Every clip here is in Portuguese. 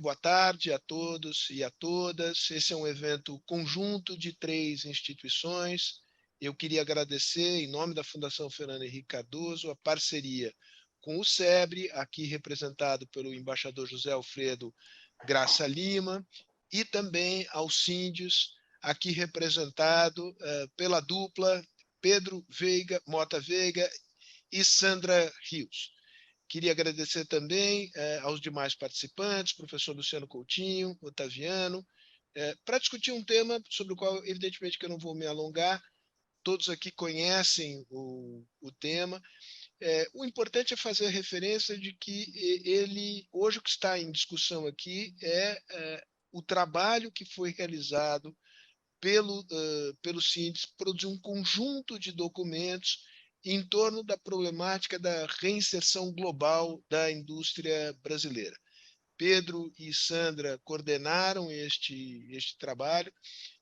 boa tarde a todos e a todas. Esse é um evento conjunto de 3 instituições. Eu queria agradecer, em nome da Fundação Fernando Henrique Cardoso, a parceria com o SEBRE, aqui representado pelo embaixador José Alfredo Graça Lima, e também aos síndios, aqui representado pela dupla Pedro Mota Veiga e Sandra Rios. Queria agradecer também aos demais participantes, professor Luciano Coutinho, Otaviano, para discutir um tema sobre o qual, evidentemente, que eu não vou me alongar. Todos aqui conhecem o tema. O importante é fazer referência de que hoje o que está em discussão aqui é o trabalho que foi realizado pelo Sindes, produzir um conjunto de documentos em torno da problemática da reinserção global da indústria brasileira. Pedro e Sandra coordenaram este trabalho.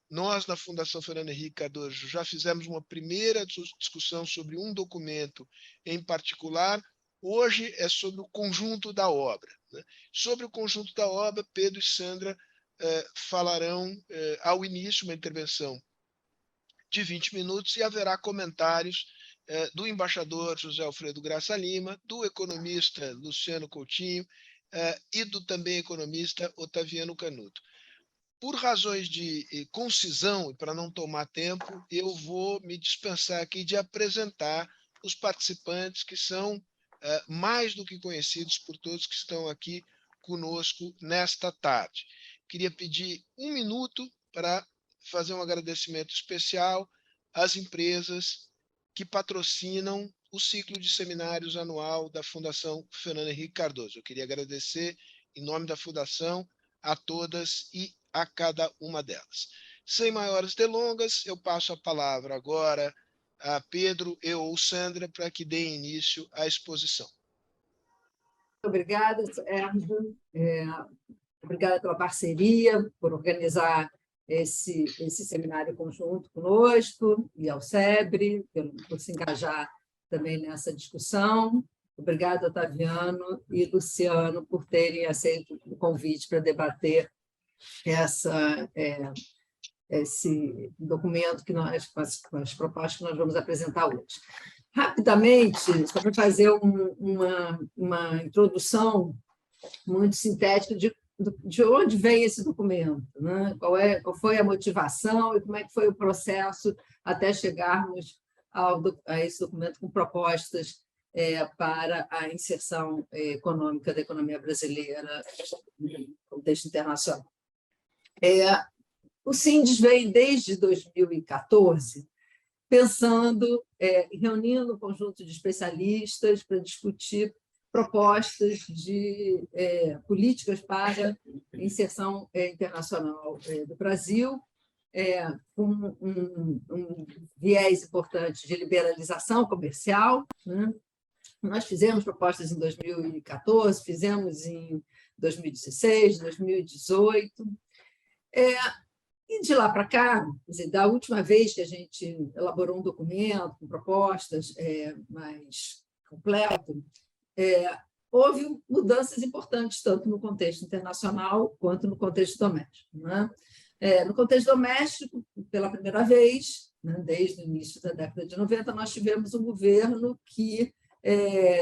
Nós, na Fundação Fernando Henrique Cardoso, já fizemos uma primeira discussão sobre um documento em particular. Hoje é sobre o conjunto da obra, né? Sobre o conjunto da obra, Pedro e Sandra falarão ao início uma intervenção de 20 minutos e haverá comentários do embaixador José Alfredo Graça Lima, do economista Luciano Coutinho e do também economista Otaviano Canuto. Por razões de concisão e para não tomar tempo, eu vou me dispensar aqui de apresentar os participantes que são mais do que conhecidos por todos que estão aqui conosco nesta tarde. Queria pedir 1 minuto para fazer um agradecimento especial às empresas que patrocinam o ciclo de seminários anual da Fundação Fernando Henrique Cardoso. Eu queria agradecer, em nome da Fundação, a todas e a cada uma delas. Sem maiores delongas, eu passo a palavra agora a Pedro ou Sandra para que deem início à exposição. Obrigada, Sérgio. Obrigada pela parceria, por organizar esse seminário conjunto conosco, e ao SEBRE, por se engajar também nessa discussão. Obrigada, Otaviano e Luciano, por terem aceito o convite para debater esse documento com as propostas que nós vamos apresentar hoje. Rapidamente, só para fazer uma introdução muito sintética de onde vem esse documento, né? Qual foi a motivação e como é que foi o processo até chegarmos a esse documento com propostas para a inserção econômica da economia brasileira no contexto internacional. O Sindes vem desde 2014 pensando, reunindo um conjunto de especialistas para discutir propostas de políticas para inserção internacional do Brasil, com um viés importante de liberalização comercial, né? Nós fizemos propostas em 2014, fizemos em 2016, 2018, e de lá para cá, quer dizer, da última vez que a gente elaborou um documento com propostas mais completo, houve mudanças importantes, tanto no contexto internacional quanto no contexto doméstico, né? No contexto doméstico, pela primeira vez, né, desde o início da década de 90, nós tivemos um governo que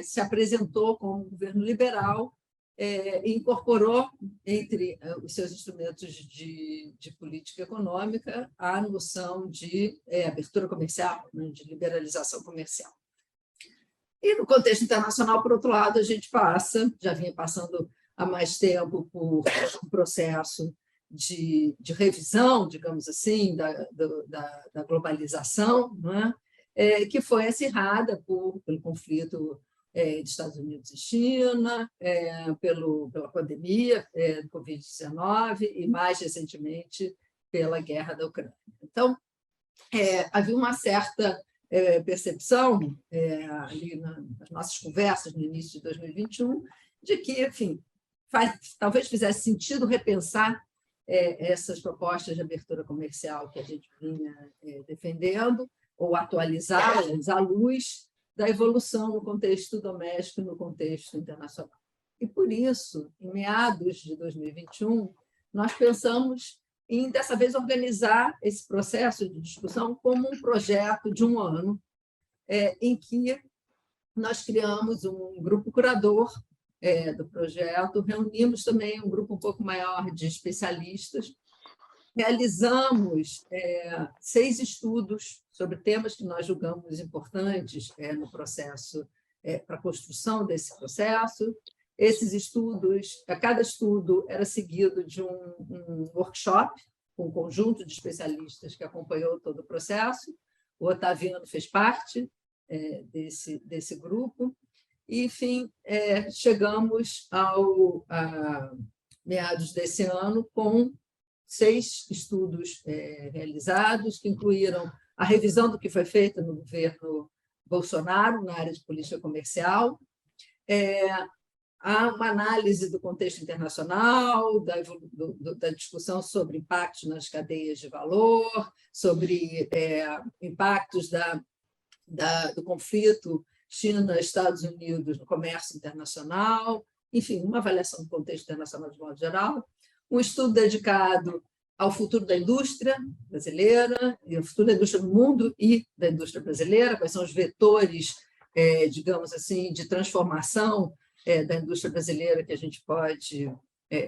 se apresentou como um governo liberal e incorporou, entre os seus instrumentos de política econômica, a noção de abertura comercial, né, de liberalização comercial. E no contexto internacional, por outro lado, a gente já vinha passando há mais tempo por um processo de revisão, digamos assim, da globalização, né? Que foi acirrada pelo conflito de Estados Unidos e China, pela pandemia do Covid-19 e, mais recentemente, pela guerra da Ucrânia. Então, havia uma certa percepção, ali nas nossas conversas no início de 2021, de que, enfim, talvez fizesse sentido repensar essas propostas de abertura comercial que a gente vinha defendendo, ou atualizá-las à luz da evolução no contexto doméstico e no contexto internacional. E, por isso, em meados de 2021, nós pensamos em, dessa vez, organizar esse processo de discussão como um projeto de um ano, em que nós criamos um grupo curador do projeto, reunimos também um grupo um pouco maior de especialistas, realizamos 6 estudos sobre temas que nós julgamos importantes no processo, para a construção desse processo. Esses estudos, cada estudo era seguido de um workshop com um conjunto de especialistas que acompanhou todo o processo. O Otaviano fez parte desse grupo. E, enfim, chegamos a meados desse ano com 6 estudos realizados, que incluíram a revisão do que foi feito no governo Bolsonaro, na área de política comercial, há uma análise do contexto internacional, da discussão sobre impactos nas cadeias de valor, sobre impactos do conflito China-Estados Unidos no comércio internacional, enfim, uma avaliação do contexto internacional de modo geral, um estudo dedicado ao futuro da indústria brasileira, e ao futuro da indústria no mundo e da indústria brasileira, quais são os vetores, digamos assim, de transformação da indústria brasileira que a gente pode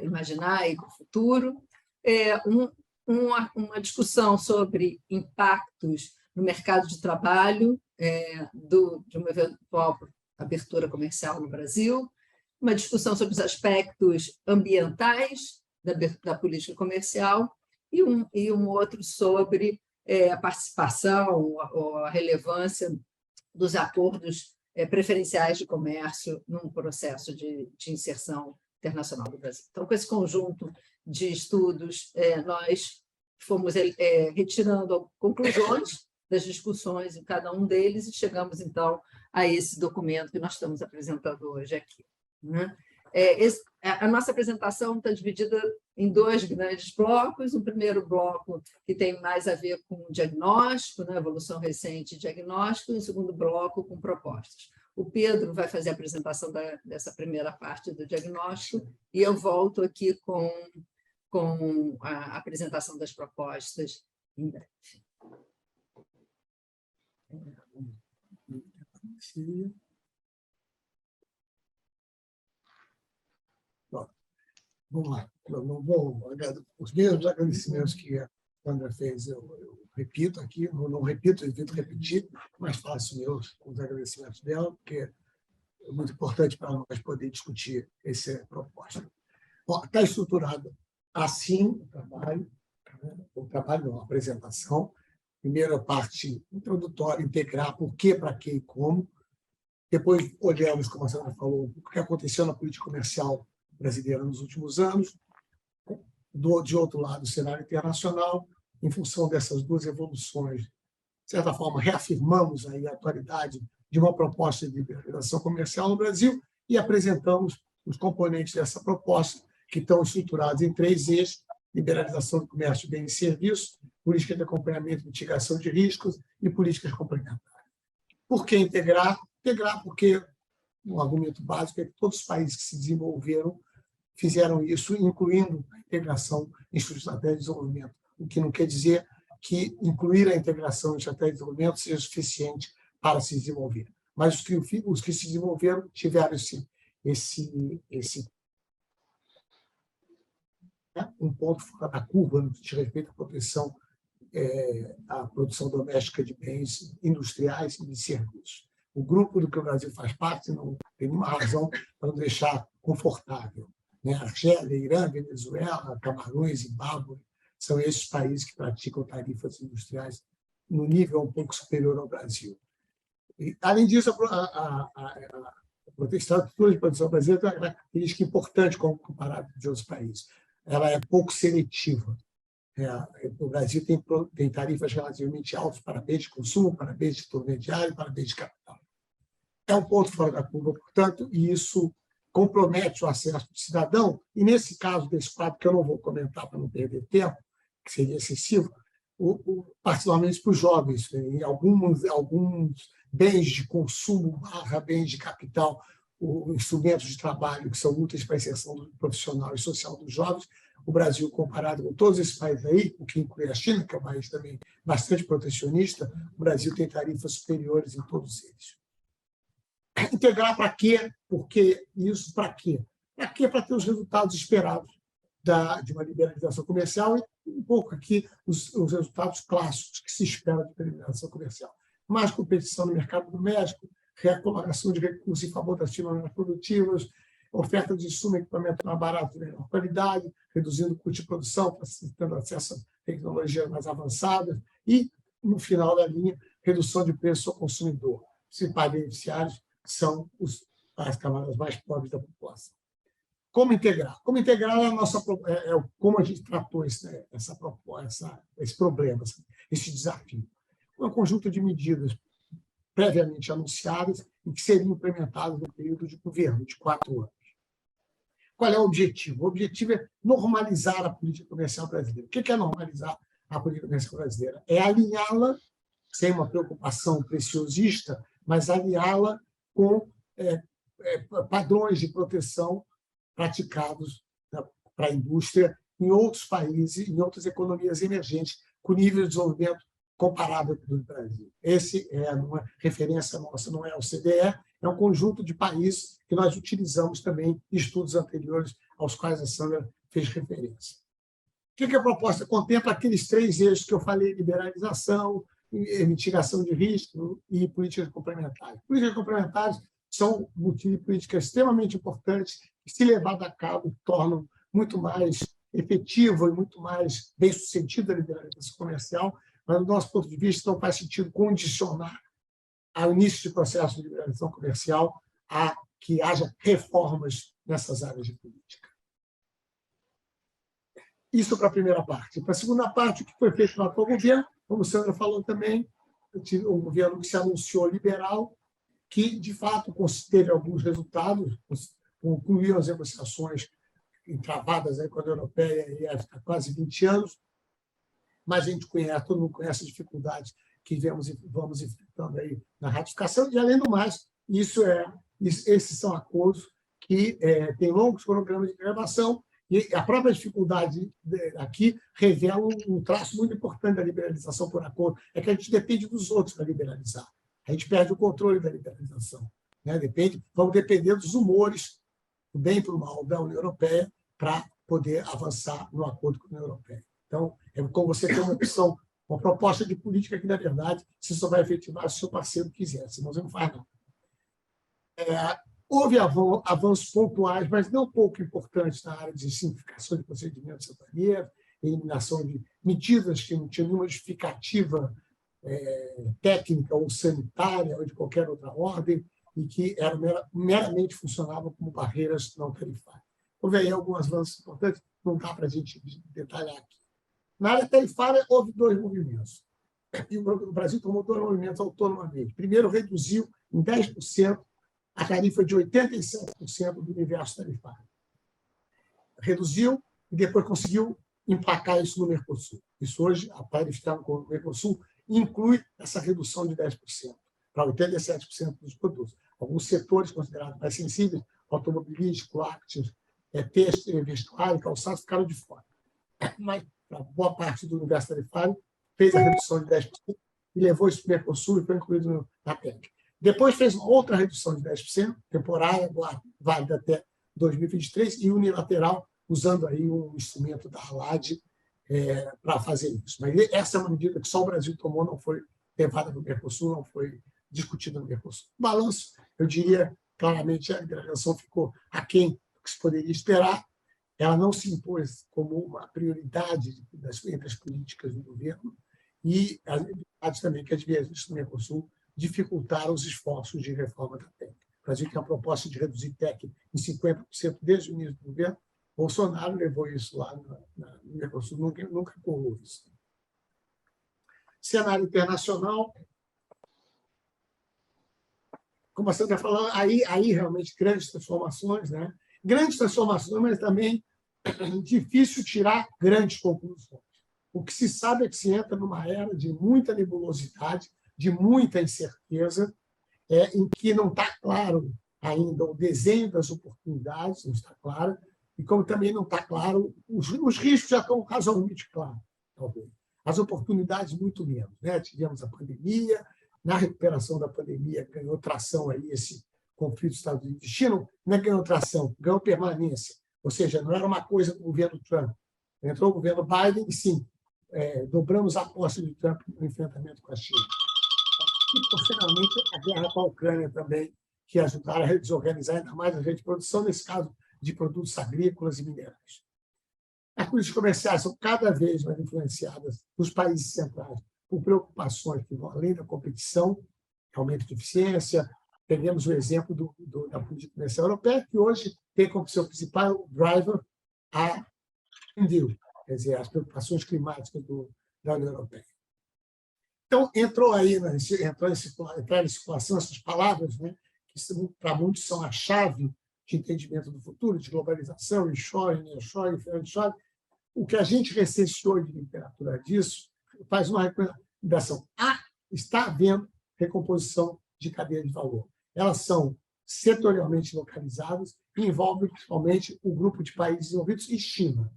imaginar para o futuro, uma discussão sobre impactos no mercado de trabalho de uma eventual abertura comercial no Brasil, uma discussão sobre os aspectos ambientais da política comercial e um outro sobre a participação ou a relevância dos acordos preferenciais de comércio num processo de inserção internacional do Brasil. Então, com esse conjunto de estudos, nós fomos retirando conclusões das discussões em cada um deles e chegamos, então, a esse documento que nós estamos apresentando hoje aqui. A nossa apresentação está dividida em 2 grandes blocos. Um primeiro bloco que tem mais a ver com diagnóstico, evolução recente e diagnóstico, e um segundo bloco com propostas. O Pedro vai fazer a apresentação dessa primeira parte do diagnóstico e eu volto aqui com a apresentação das propostas em breve. Vamos lá. Eu não vou, os mesmos agradecimentos que a Sandra fez, eu repito aqui, não repito, evito repetir, mais fácil os agradecimentos dela, porque é muito importante para nós poder discutir essa proposta. Está estruturado assim o trabalho não, a apresentação. Primeira parte introdutória, integrar por quê, para quê e como. Depois olhamos, como a Sandra falou, o que aconteceu na política comercial brasileira nos últimos anos. De outro lado, o cenário internacional, em função dessas 2 evoluções, de certa forma, reafirmamos aí a atualidade de uma proposta de liberalização comercial no Brasil e apresentamos os componentes dessa proposta, que estão estruturados em 3 eixos: liberalização do comércio de bens e serviços, política de acompanhamento e mitigação de riscos e políticas complementares. Por que integrar? Integrar porque um argumento básico é que todos os países que se desenvolveram fizeram isso, incluindo a integração em suas estratégias de desenvolvimento, o que não quer dizer que incluir a integração em estratégia de desenvolvimento seja suficiente para se desenvolver. Mas os que se desenvolveram tiveram um ponto fora da curva no que diz respeito à proteção, à produção doméstica de bens industriais e de serviços. O grupo do que o Brasil faz parte não tem nenhuma razão para nos deixar confortável. Argélia, Irã, Venezuela, Camarões, Zimbábue, são esses países que praticam tarifas industriais no nível um pouco superior ao Brasil. E, além disso, a estrutura de produção brasileira tem uma característica importante comparada com os outros países. Ela é pouco seletiva. O Brasil tem tarifas relativamente altas para bens de consumo, para bens de intermediário, para bens de capital. É um ponto fora da curva, portanto, e isso compromete o acesso do cidadão, e nesse caso desse quadro, que eu não vou comentar para não perder tempo, que seria excessivo, particularmente para os jovens, em alguns bens de consumo / bens de capital, os instrumentos de trabalho que são úteis para a inserção profissional e social dos jovens. O Brasil, comparado com todos esses países aí, o que inclui a China, que é um país também bastante protecionista, o Brasil tem tarifas superiores em todos eles. Integrar para quê? Porque isso para quê? Para quê? Para ter os resultados esperados de uma liberalização comercial e um pouco aqui os resultados clássicos que se esperam de liberalização comercial. Mais competição no mercado doméstico, realocação de recursos em favor das atividades produtivas, oferta de insumo e equipamento mais barato de melhor qualidade, reduzindo o custo de produção, facilitando acesso a tecnologias mais avançadas e, no final da linha, redução de preço ao consumidor. Os principais beneficiários são as camadas mais pobres da população. Como integrar? Como integrar como a gente tratou esse problema, esse desafio. Um conjunto de medidas previamente anunciadas e que seriam implementadas no período de governo, de 4 anos. Qual é o objetivo? O objetivo é normalizar a política comercial brasileira. O que é normalizar a política comercial brasileira? É alinhá-la, sem uma preocupação preciosista, mas alinhá-la com padrões de proteção praticados para a indústria em outros países, em outras economias emergentes, com nível de desenvolvimento comparável com o do Brasil. Esse é uma referência nossa, não é a OCDE, é um conjunto de países que nós utilizamos também em estudos anteriores aos quais a Sandra fez referência. O que a proposta contempla? Aqueles 3 eixos que eu falei: liberalização, mitigação de risco e políticas complementares. Políticas complementares são políticas extremamente importantes que, se levadas a cabo, tornam muito mais efetiva e muito mais bem-sucedida a liberalização comercial, mas, do nosso ponto de vista, não faz sentido condicionar ao início de processo de liberalização comercial a que haja reformas nessas áreas de política. Isso para a primeira parte. Para a segunda parte, o que foi feito lá pelo governo, como o Sandra falou também, o governo que se anunciou liberal, que, de fato, teve alguns resultados, concluiu as negociações travadas aí com a União Europeia há quase 20 anos, mas a gente conhece, todo mundo conhece as dificuldades que vamos enfrentando aí na ratificação, e, além do mais, esses são acordos que têm longos cronogramas de gravação, e a própria dificuldade aqui revela um traço muito importante da liberalização por acordo, é que a gente depende dos outros para liberalizar. A gente perde o controle da liberalização. Né? Vamos depender dos humores, do bem e do mal da União Europeia, para poder avançar no acordo com a União Europeia. Então, é como você ter uma opção, uma proposta de política que, na verdade, você só vai efetivar se o seu parceiro quiser, senão você não faz nada. Houve avanços pontuais, mas não pouco importantes na área de simplificação de procedimentos aduaneiros, eliminação de medidas que não tinham nenhuma justificativa técnica ou sanitária ou de qualquer outra ordem e que meramente funcionavam como barreiras não tarifárias. Houve aí alguns avanços importantes, não dá para a gente detalhar aqui. Na área tarifária, houve 2 movimentos. E o Brasil tomou 2 movimentos autonomamente. Primeiro, reduziu em 10% a tarifa de 87% do universo tarifário. Reduziu e depois conseguiu emplacar isso no Mercosul. Isso hoje, a tarifa com o Mercosul inclui essa redução de 10% para 87% dos produtos. Alguns setores considerados mais sensíveis, automobilístico, lácteos, têxtil, vestuário, calçados, ficaram de fora. Mas, para boa parte do universo tarifário, fez a redução de 10% e levou isso para o Mercosul e foi incluído na PEC. Depois fez outra redução de 10%, temporária, válida até 2023, e unilateral, usando aí um instrumento da ALAD para fazer isso. Mas essa é uma medida que só o Brasil tomou, não foi levada para o Mercosul, não foi discutida no Mercosul. No balanço, eu diria claramente a liberalização ficou aquém do que se poderia esperar. Ela não se impôs como uma prioridade entre as políticas do governo e as dificuldades também que as vias do Mercosul dificultaram os esforços de reforma da PEC. O Brasil tem a proposta de reduzir PEC em 50% desde o início do governo. Bolsonaro levou isso lá no Mercosul, nunca colou isso. Cenário internacional, como a Sandra falou, aí realmente grandes transformações, né? Grandes transformações, mas também difícil tirar grandes conclusões. O que se sabe é que se entra numa era de muita nebulosidade, de muita incerteza, em que não está claro ainda o desenho das oportunidades, não está claro, e como também não está claro, os riscos já estão razoavelmente claros, talvez. As oportunidades, muito menos. Né? Tivemos a pandemia, na recuperação da pandemia ganhou tração aí esse conflito dos Estados Unidos e China, não é ganhou tração, ganhou permanência. Ou seja, não era uma coisa do governo Trump. Entrou o governo Biden e, sim, dobramos a aposta de Trump no enfrentamento com a China. E, posteriormente, a guerra com a Ucrânia também, que ajudaram a desorganizar ainda mais a rede de produção, nesse caso, de produtos agrícolas e minerais. As políticas comerciais são cada vez mais influenciadas nos países centrais por preocupações que vão além da competição, aumento de eficiência. Temos o exemplo da política comercial europeia, que hoje tem como seu principal driver a Green Deal, quer dizer, as preocupações climáticas da União Europeia. Então, entraram em circulação essas palavras, né, que para muitos são a chave de entendimento do futuro, de globalização, reshoring, nearshoring, friendshoring. O que a gente recenseou de literatura disso faz uma recomendação. Está havendo recomposição de cadeia de valor. Elas são setorialmente localizadas e envolvem principalmente o grupo de países desenvolvidos e China.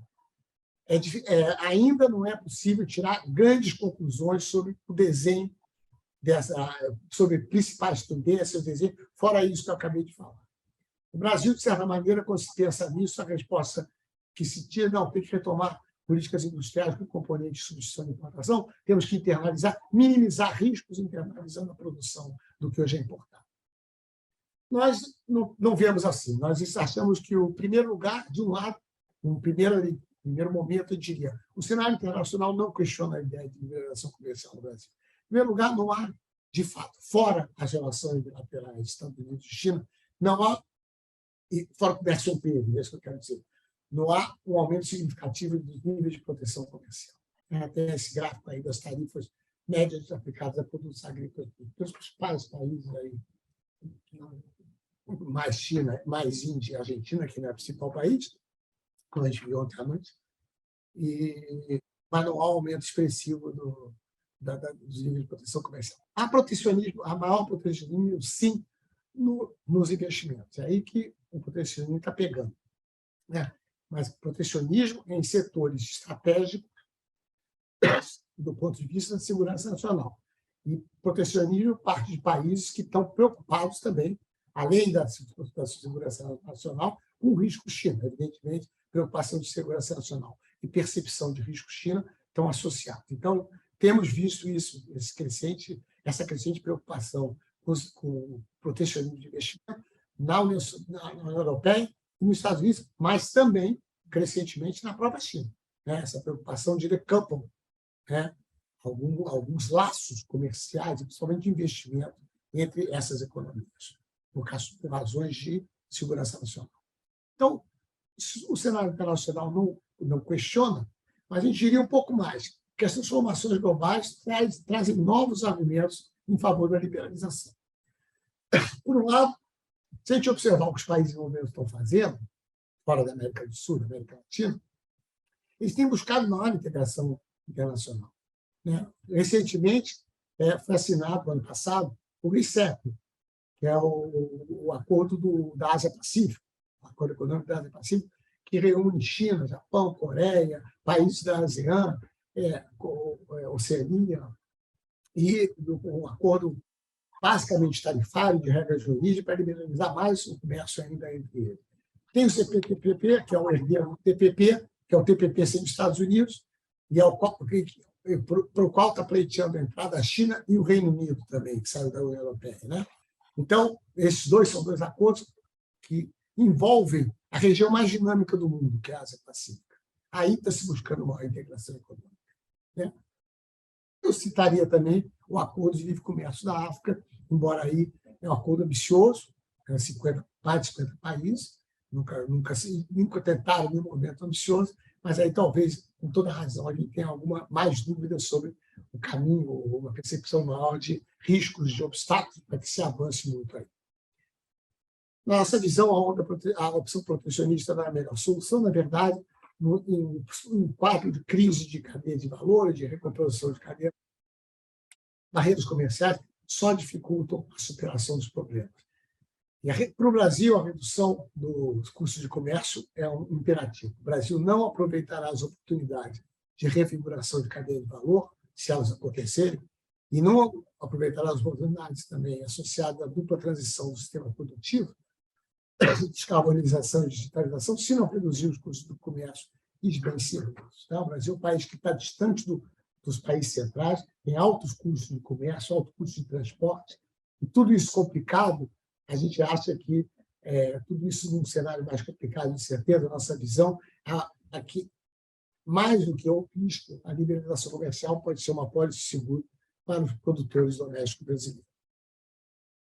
Ainda não é possível tirar grandes conclusões sobre o desenho, sobre principais tendências, desenho, fora isso que eu acabei de falar. O Brasil, de certa maneira, quando se pensa nisso, a resposta que se tira, não, tem que retomar políticas industriais com componente de substituição e importação, temos que internalizar, minimizar riscos internalizando a produção do que hoje é importado. Nós não vemos assim. Nós achamos que o primeiro lugar, de um lado, um primeiro momento, eu diria, o cenário internacional não questiona a ideia de liberação comercial no Brasil. Em primeiro lugar, não há, de fato, fora as relações bilaterais Estados Unidos e China, não há, e fora o comércio inteiro, é isso que eu quero dizer, não há um aumento significativo dos níveis de proteção comercial. Até esse gráfico aí das tarifas médias aplicadas a produtos agrícolas pelos principais países aí, mais China, mais Índia e Argentina, que não é o principal país, como a gente viu ontem à noite, mas não há um aumento expressivo dos níveis de proteção comercial. Há protecionismo, há maior protecionismo, sim, nos investimentos. É aí que o protecionismo está pegando. Né? Mas protecionismo em setores estratégicos do ponto de vista da segurança nacional. E protecionismo parte de países que estão preocupados também, além da segurança nacional, com o risco China. Evidentemente, preocupação de segurança nacional e percepção de risco China estão associados. Então, temos visto essa crescente preocupação com o protecionismo de investimento na União Europeia e nos Estados Unidos, mas também, crescentemente, na própria China. Né? Essa preocupação de decouple, né? Alguns laços comerciais, principalmente de investimento, entre essas economias, por razões de segurança nacional. Então, o cenário internacional não questiona, mas a gente diria um pouco mais, que as transformações globais trazem novos argumentos em favor da liberalização. Por um lado, se a gente observar o que os países desenvolvidos estão fazendo, fora da América do Sul, da América Latina, eles têm buscado maior integração internacional. Né? Recentemente, foi assinado, ano passado, o RCEP, que é o acordo da Ásia-Pacífico, o Acordo Econômico da Ásia-Pacífico, que reúne China, Japão, Coreia, países da ASEAN, Oceania, e um acordo basicamente tarifário, de regras jurídicas, para liberalizar mais o comércio ainda entre eles. Tem o CPTPP, que é o herdeiro do TPP, que é o TPP sem os Estados Unidos, e para o qual está pleiteando a entrada a China e o Reino Unido também, que saiu da União Europeia. Né? Então, esses são dois acordos que envolvem a região mais dinâmica do mundo, que é a Ásia-Pacífica. Aí está se buscando uma integração econômica. Né? Eu citaria também o Acordo de Livre Comércio da África, embora aí é um acordo ambicioso, mais de 50 países, nunca tentaram nenhum momento ambicioso, mas aí talvez, com toda razão, a gente tenha alguma mais dúvida sobre o caminho, ou uma percepção maior de riscos, de obstáculos, para que se avance muito aí. Na nossa visão, a opção protecionista não é a melhor solução, na verdade, em um quadro de crise de cadeia de valor, de recomposição de cadeia, barreiras comerciais só dificultam a superação dos problemas. E para o Brasil, a redução dos custos de comércio é um imperativo. O Brasil não aproveitará as oportunidades de refiguração de cadeia de valor, se elas acontecerem, e não aproveitará as oportunidades também associadas à dupla transição do sistema produtivo, descarbonização e digitalização, se não reduzir os custos do comércio e de bens e serviços. Tá? O Brasil é um país que está distante dos países centrais, tem altos custos de comércio, altos custos de transporte, e tudo isso complicado. A gente acha que tudo isso num cenário mais complicado, de certeza, a nossa visão, aqui, mais do que o risco, a liberalização comercial pode ser uma apólice segura para os produtores domésticos brasileiros.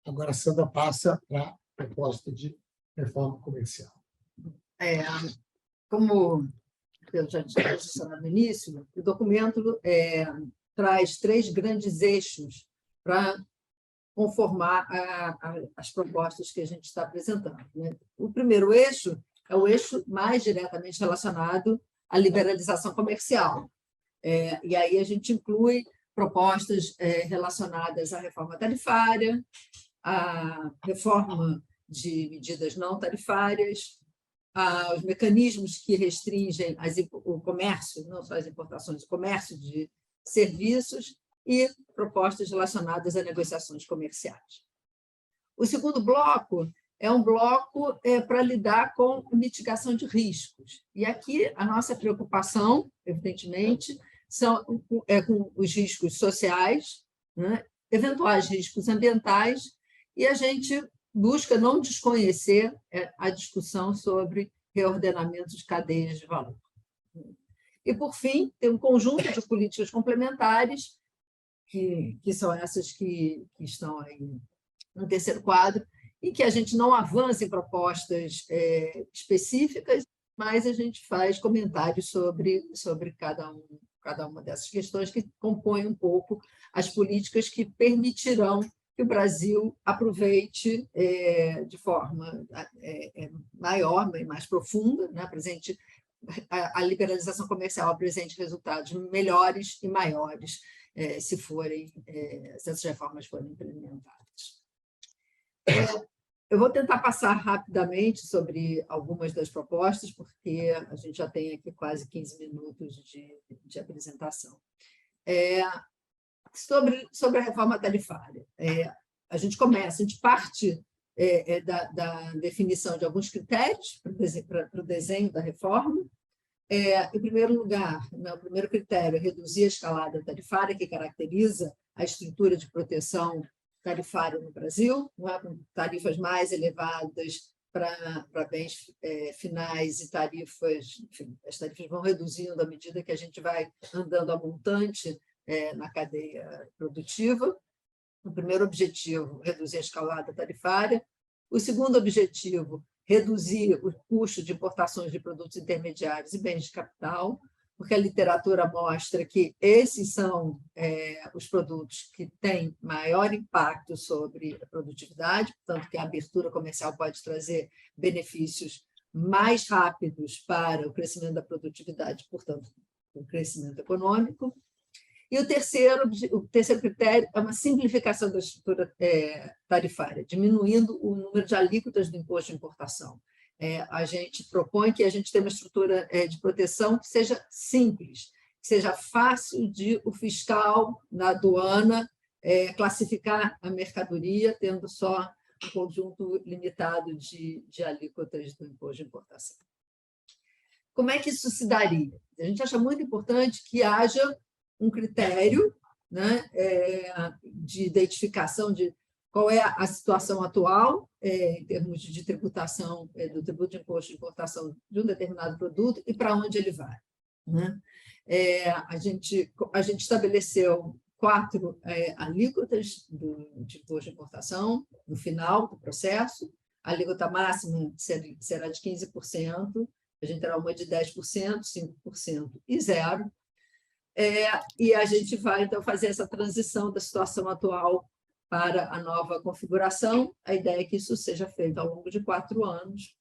Agora, a Sandra passa para a proposta de reforma comercial. Como eu já tinha mencionado no início, o documento traz 3 grandes eixos para conformar as propostas que a gente está apresentando, né? O primeiro eixo é o eixo mais diretamente relacionado à liberalização comercial. E aí a gente inclui propostas relacionadas à reforma tarifária, à reforma de medidas não tarifárias, aos mecanismos que restringem o comércio, não só as importações, o comércio de serviços, e propostas relacionadas a negociações comerciais. O segundo bloco é um bloco para lidar com a mitigação de riscos. E aqui a nossa preocupação, evidentemente, é com os riscos sociais, né, eventuais riscos ambientais, e a gente busca não desconhecer a discussão sobre reordenamento de cadeias de valor. E, por fim, tem um conjunto de políticas complementares, que são essas que estão aí no terceiro quadro, e que a gente não avança em propostas específicas, mas a gente faz comentários sobre cada uma dessas questões que compõem um pouco as políticas que permitirão que o Brasil aproveite de forma maior e mais profunda, né, a liberalização comercial apresente resultados melhores e maiores se essas reformas forem implementadas. Eu vou tentar passar rapidamente sobre algumas das propostas, porque a gente já tem aqui quase 15 minutos de apresentação. Sobre a reforma tarifária, a gente parte da definição de alguns critérios para o desenho da reforma. Em primeiro lugar, o primeiro critério é reduzir a escalada tarifária, que caracteriza a estrutura de proteção tarifária no Brasil, com tarifas mais elevadas para bens finais e tarifas, enfim, as tarifas vão reduzindo à medida que a gente vai andando a montante na cadeia produtiva. O primeiro objetivo, reduzir a escalada tarifária. O segundo objetivo, reduzir o custo de importações de produtos intermediários e bens de capital, porque a literatura mostra que esses são os produtos que têm maior impacto sobre a produtividade, portanto, que a abertura comercial pode trazer benefícios mais rápidos para o crescimento da produtividade, portanto, o crescimento econômico. E o terceiro critério é uma simplificação da estrutura tarifária, diminuindo o número de alíquotas do imposto de importação. A gente propõe que a gente tenha uma estrutura de proteção que seja simples, que seja fácil de o fiscal na aduana classificar a mercadoria, tendo só um conjunto limitado de alíquotas do imposto de importação. Como é que isso se daria? A gente acha muito importante que haja um critério, né, de identificação de qual é a situação atual em termos de tributação, do tributo de imposto de importação de um determinado produto e para onde ele vai, né? A gente estabeleceu 4 alíquotas de imposto de importação no final do processo. A alíquota máxima será de 15%, a gente terá uma de 10%, 5% e 0%. E a gente vai, então, fazer essa transição da situação atual para a nova configuração. A ideia é que isso seja feito ao longo de 4 anos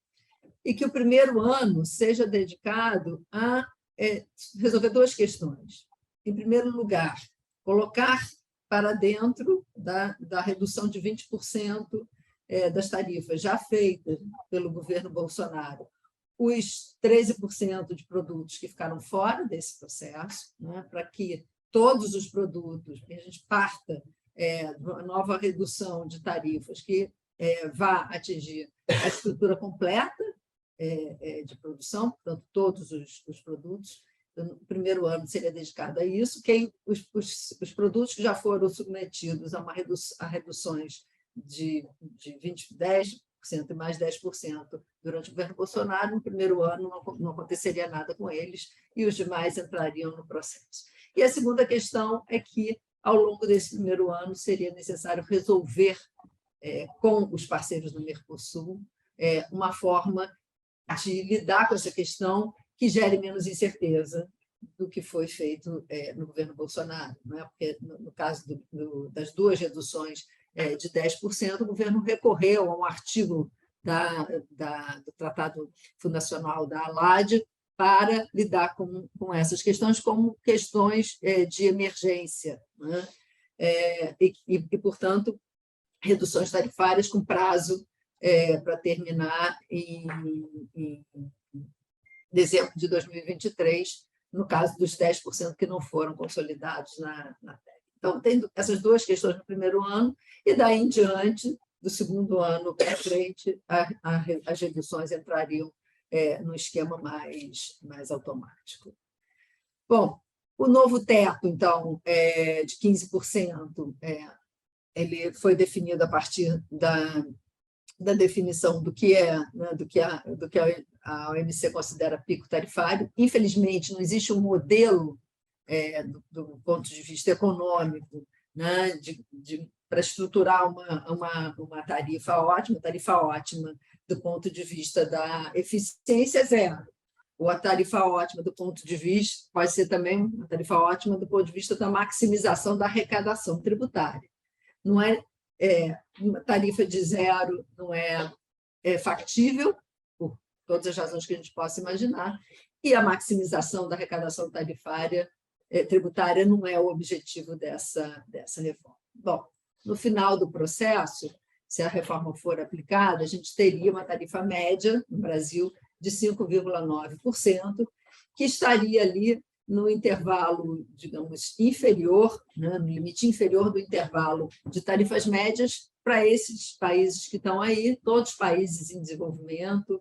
e que o primeiro ano seja dedicado a resolver 2 questões. Em primeiro lugar, colocar para dentro da redução de 20% das tarifas já feitas pelo governo Bolsonaro, os 13% de produtos que ficaram fora desse processo, né, para que todos os produtos, a gente parta de uma nova redução de tarifas que vá atingir a estrutura completa de produção, portanto, todos os produtos. No primeiro ano seria dedicado a isso. Os produtos que já foram submetidos a reduções de 10% e mais 10% durante o governo Bolsonaro, no primeiro ano não aconteceria nada com eles e os demais entrariam no processo. E a segunda questão é que, ao longo desse primeiro ano, seria necessário resolver com os parceiros do Mercosul uma forma de lidar com essa questão que gere menos incerteza do que foi feito no governo Bolsonaro. Não é? Porque, no caso das duas reduções de 10%, o governo recorreu a um artigo do Tratado Fundacional da ALAD para lidar com essas questões como questões de emergência, né? E, portanto, reduções tarifárias com prazo para terminar em dezembro de 2023, no caso dos 10% que não foram consolidados na TEC. Então, tem essas duas questões no primeiro ano, e daí em diante, do segundo ano para frente, as reduções entrariam no esquema mais automático. Bom, o novo teto, então, de 15%, ele foi definido a partir da definição do que né, do que a OMC considera pico tarifário. Infelizmente, não existe um modelo do ponto de vista econômico, né, para estruturar uma tarifa ótima do ponto de vista da eficiência zero. Ou a tarifa ótima do ponto de vista, pode ser também uma tarifa ótima do ponto de vista da maximização da arrecadação tributária. Não uma tarifa de zero não é factível, por todas as razões que a gente possa imaginar, e a maximização da arrecadação tributária não é o objetivo dessa reforma. Bom, no final do processo, se a reforma for aplicada, a gente teria uma tarifa média no Brasil de 5,9%, que estaria ali no intervalo, digamos, inferior, né, no limite inferior do intervalo de tarifas médias para esses países que estão aí, todos países em desenvolvimento,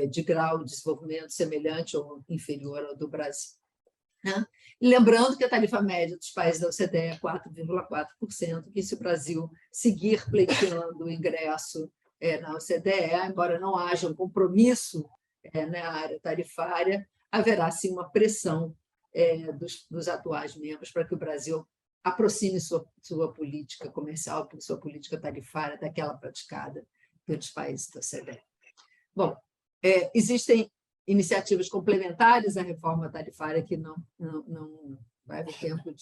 de grau de desenvolvimento semelhante ou inferior ao do Brasil. Né? E lembrando que a tarifa média dos países da OCDE é 4,4%, que se o Brasil seguir pleiteando o ingresso na OCDE, embora não haja um compromisso na área tarifária, haverá sim uma pressão dos atuais membros para que o Brasil aproxime sua política comercial, sua política tarifária daquela praticada pelos países da OCDE. Bom, existem iniciativas complementares à reforma tarifária que não vai haver tempo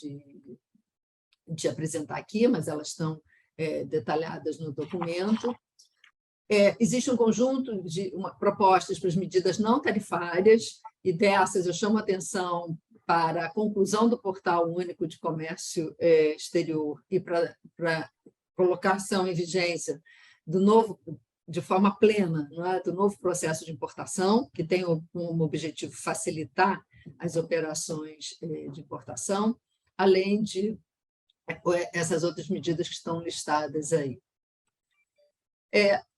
de apresentar aqui, mas elas estão detalhadas no documento. Existe um conjunto de propostas para as medidas não tarifárias, e dessas eu chamo a atenção para a conclusão do Portal Único de Comércio Exterior e para colocação em vigência de forma plena, não é, do novo processo de importação, que tem como objetivo facilitar as operações de importação, além de essas outras medidas que estão listadas aí.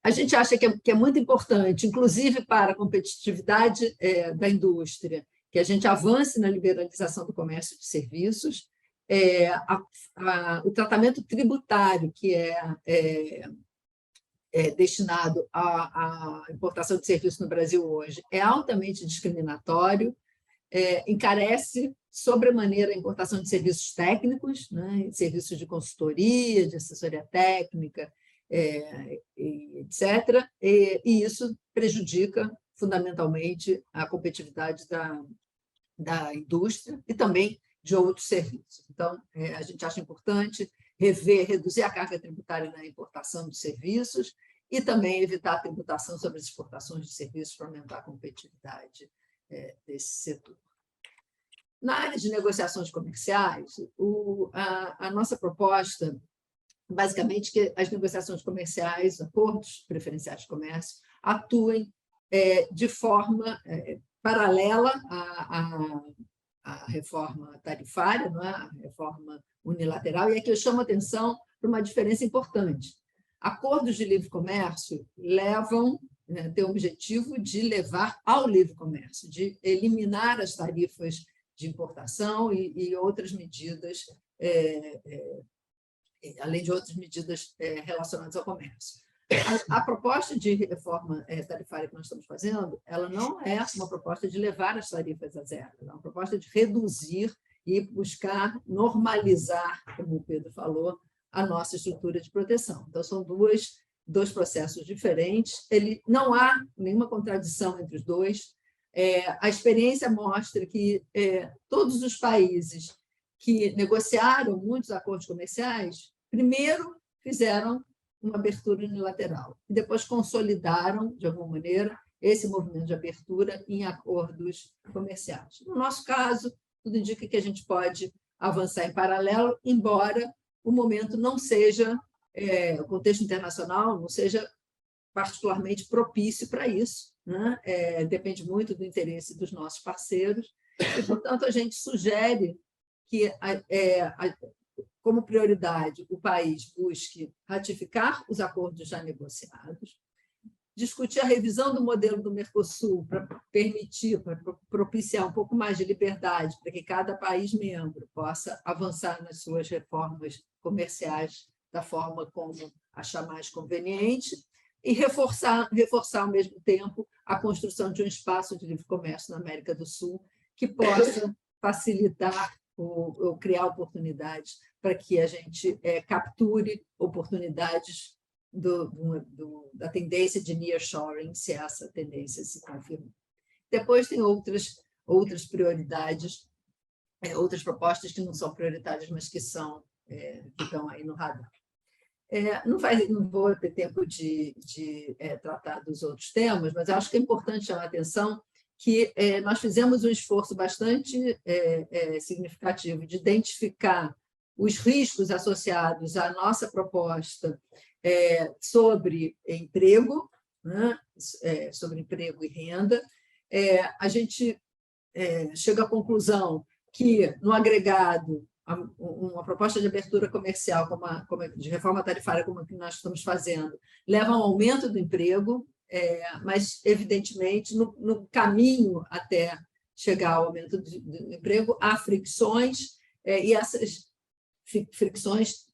A gente acha que é muito importante, inclusive para a competitividade da indústria, que a gente avance na liberalização do comércio de serviços, o tratamento tributário que destinado à importação de serviços no Brasil hoje é altamente discriminatório, encarece sobremaneira a importação de serviços técnicos, né, serviços de consultoria, de assessoria técnica, etc., e isso prejudica fundamentalmente a competitividade da indústria e também de outros serviços. Então, a gente acha importante reduzir a carga tributária na importação de serviços e também evitar a tributação sobre as exportações de serviços para aumentar a competitividade desse setor. Na área de negociações comerciais, a nossa proposta basicamente, que as negociações comerciais, acordos preferenciais de comércio, atuem de forma paralela à reforma tarifária, não é? A reforma unilateral, e aqui eu chamo a atenção para uma diferença importante. Acordos de livre comércio têm o objetivo de levar ao livre comércio, de eliminar as tarifas de importação e outras medidas, além de outras medidas relacionadas ao comércio. A proposta de reforma tarifária que nós estamos fazendo, ela não é uma proposta de levar as tarifas a zero, é uma proposta de reduzir e buscar normalizar, como o Pedro falou, a nossa estrutura de proteção. Então, são dois processos diferentes, não há nenhuma contradição entre os dois. A experiência mostra que todos os países que negociaram muitos acordos comerciais, primeiro fizeram uma abertura unilateral e depois consolidaram, de alguma maneira, esse movimento de abertura em acordos comerciais. No nosso caso, tudo indica que a gente pode avançar em paralelo, embora o momento não seja, o contexto internacional não seja particularmente propício para isso, né? Depende muito do interesse dos nossos parceiros, e, portanto, a gente sugere que, como prioridade, o país busque ratificar os acordos já negociados, discutir a revisão do modelo do Mercosul para propiciar um pouco mais de liberdade, para que cada país membro possa avançar nas suas reformas comerciais da forma como achar mais conveniente, e reforçar ao mesmo tempo a construção de um espaço de livre comércio na América do Sul que possa facilitar ou criar oportunidades para que a gente capture oportunidades da tendência de nearshoring, se essa tendência se confirmar. Depois tem outras prioridades, outras propostas que não são prioritárias, mas que estão aí no radar. Não vou ter tempo de tratar dos outros temas, mas acho que é importante chamar a atenção que nós fizemos um esforço bastante significativo de identificar os riscos associados à nossa proposta sobre emprego, né? Sobre emprego e renda. A gente chega à conclusão que, no agregado, uma proposta de abertura comercial, de reforma tarifária como a que nós estamos fazendo, leva a um aumento do emprego, mas, evidentemente, no caminho até chegar ao aumento do emprego, há fricções, e essas fricções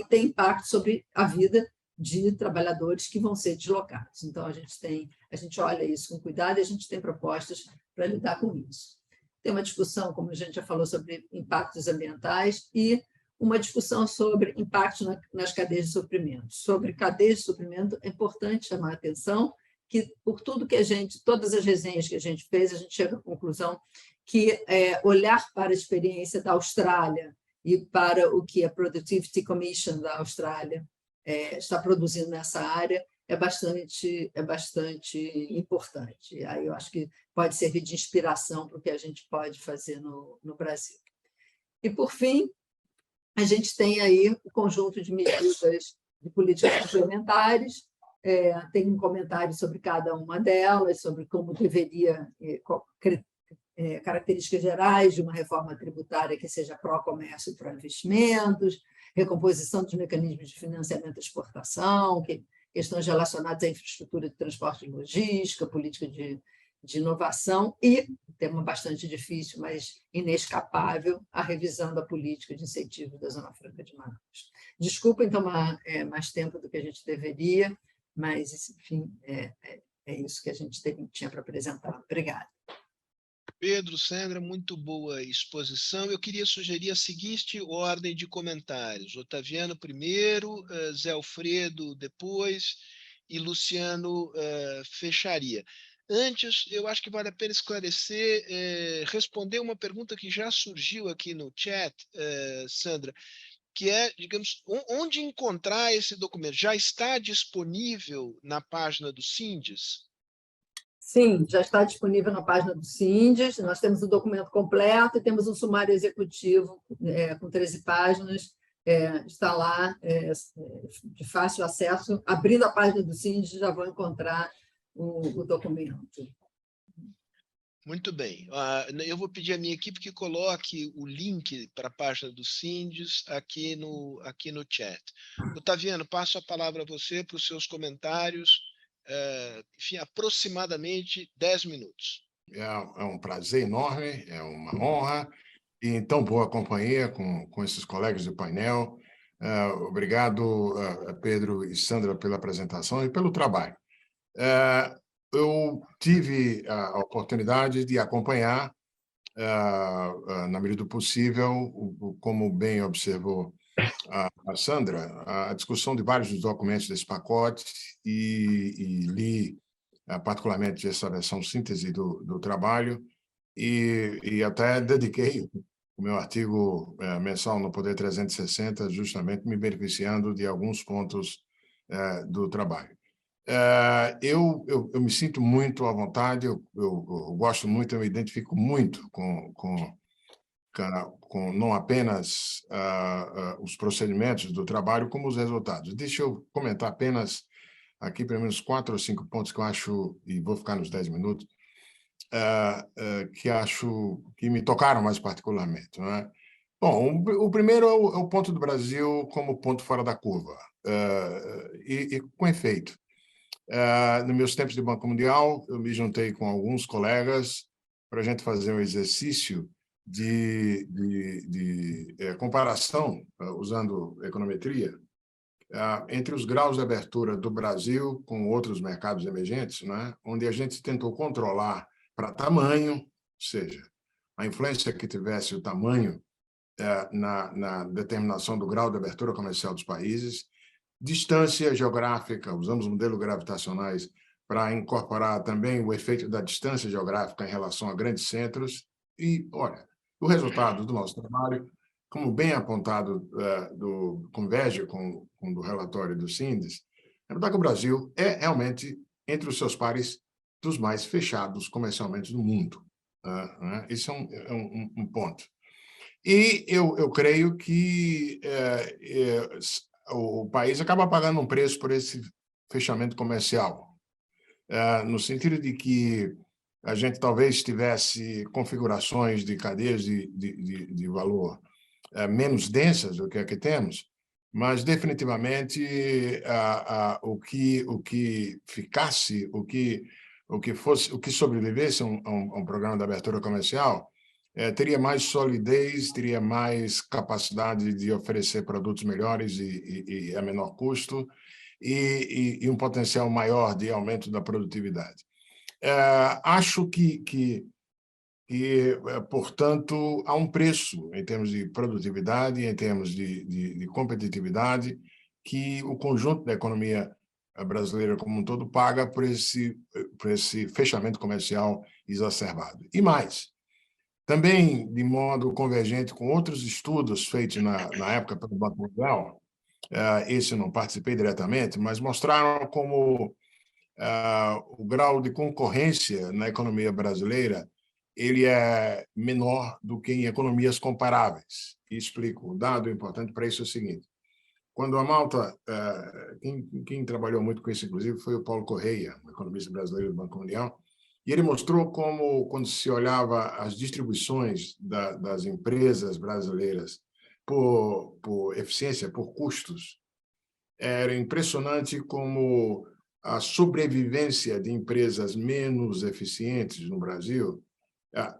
têm impacto sobre a vida de trabalhadores que vão ser deslocados. Então, a gente olha isso com cuidado e a gente tem propostas para lidar com isso. Tem uma discussão, como a gente já falou, sobre impactos ambientais e uma discussão sobre impactos nas cadeias de suprimento. Sobre cadeias de suprimento, é importante chamar a atenção que, por tudo que todas as resenhas que a gente fez, a gente chega à conclusão que olhar para a experiência da Austrália e para o que a Productivity Commission da Austrália está produzindo nessa área é bastante importante. E aí eu acho que pode servir de inspiração para o que a gente pode fazer no Brasil. E, por fim, a gente tem aí o conjunto de medidas de políticas complementares, tem um comentário sobre cada uma delas, sobre como deveria, características gerais de uma reforma tributária que seja pró-comércio e pró-investimentos, recomposição dos mecanismos de financiamento da exportação, questões relacionadas à infraestrutura de transporte e logística, política de inovação e, tema bastante difícil, mas inescapável, a revisão da política de incentivo da Zona Franca de Manaus. Desculpem tomar mais tempo do que a gente deveria, mas, enfim, é isso que a gente tinha para apresentar. Obrigada. Pedro, Sandra, muito boa exposição. Eu queria sugerir a seguinte ordem de comentários. Otaviano primeiro, Zé Alfredo depois e Luciano fecharia. Antes, eu acho que vale a pena esclarecer, responder uma pergunta que já surgiu aqui no chat, Sandra, que é, digamos, onde encontrar esse documento? Já está disponível na página do Sindes? Sim, já está disponível na página do Sindes. Nós temos o documento completo e temos um sumário executivo com 13 páginas está lá, de fácil acesso. Abrindo a página do Sindes, já vão encontrar o documento. Muito bem. Eu vou pedir à minha equipe que coloque o link para a página do Sindes aqui no chat. Otaviano, passo a palavra a você para os seus comentários. Enfim, aproximadamente 10 minutos. É um prazer enorme, é uma honra, e em tão boa companhia com esses colegas do painel. Obrigado, Pedro e Sandra, pela apresentação e pelo trabalho. Eu tive a oportunidade de acompanhar, na medida do possível, como bem observou a Sandra, a discussão de vários dos documentos desse pacote e li particularmente essa versão síntese do trabalho e até dediquei o meu artigo mensal no Poder 360 justamente me beneficiando de alguns pontos do trabalho. Eu me sinto muito à vontade, eu gosto muito, eu me identifico muito com não apenas os procedimentos do trabalho, como os resultados. Deixa eu comentar apenas aqui pelo menos 4 ou 5 pontos que eu acho, e vou ficar nos 10 minutos, que acho que me tocaram mais particularmente. Não é? Bom, o primeiro é o ponto do Brasil como ponto fora da curva, e com efeito. Nos meus tempos de Banco Mundial, eu me juntei com alguns colegas para a gente fazer um exercício de comparação, usando econometria, entre os graus de abertura do Brasil com outros mercados emergentes, né, onde a gente tentou controlar para tamanho, ou seja, a influência que tivesse o tamanho na determinação do grau de abertura comercial dos países, distância geográfica, usamos modelos gravitacionais para incorporar também o efeito da distância geográfica em relação a grandes centros e, olha, o resultado do nosso trabalho, como bem apontado, converge com o do relatório do Sindes, é verdade que o Brasil é realmente, entre os seus pares, dos mais fechados comercialmente do mundo. Isso é um ponto. E eu creio que o país acaba pagando um preço por esse fechamento comercial, no sentido de que a gente talvez tivesse configurações de cadeias de valor menos densas do que a que temos, mas definitivamente o que ficasse, o que sobrevivesse a um programa de abertura comercial teria mais solidez, teria mais capacidade de oferecer produtos melhores e a menor custo e um potencial maior de aumento da produtividade. Acho que, portanto, há um preço em termos de produtividade, em termos de competitividade, que o conjunto da economia brasileira como um todo paga por esse fechamento comercial exacerbado. E mais, também de modo convergente com outros estudos feitos na época pelo Banco Mundial, esse eu não participei diretamente, mas mostraram como o grau de concorrência na economia brasileira ele é menor do que em economias comparáveis. E explico. Um dado importante para isso é o seguinte. Quando a Malta, quem trabalhou muito com isso, inclusive, foi o Paulo Correia, um economista brasileiro do Banco Mundial, e ele mostrou como, quando se olhava as distribuições das empresas brasileiras por eficiência, por custos, era impressionante como a sobrevivência de empresas menos eficientes no Brasil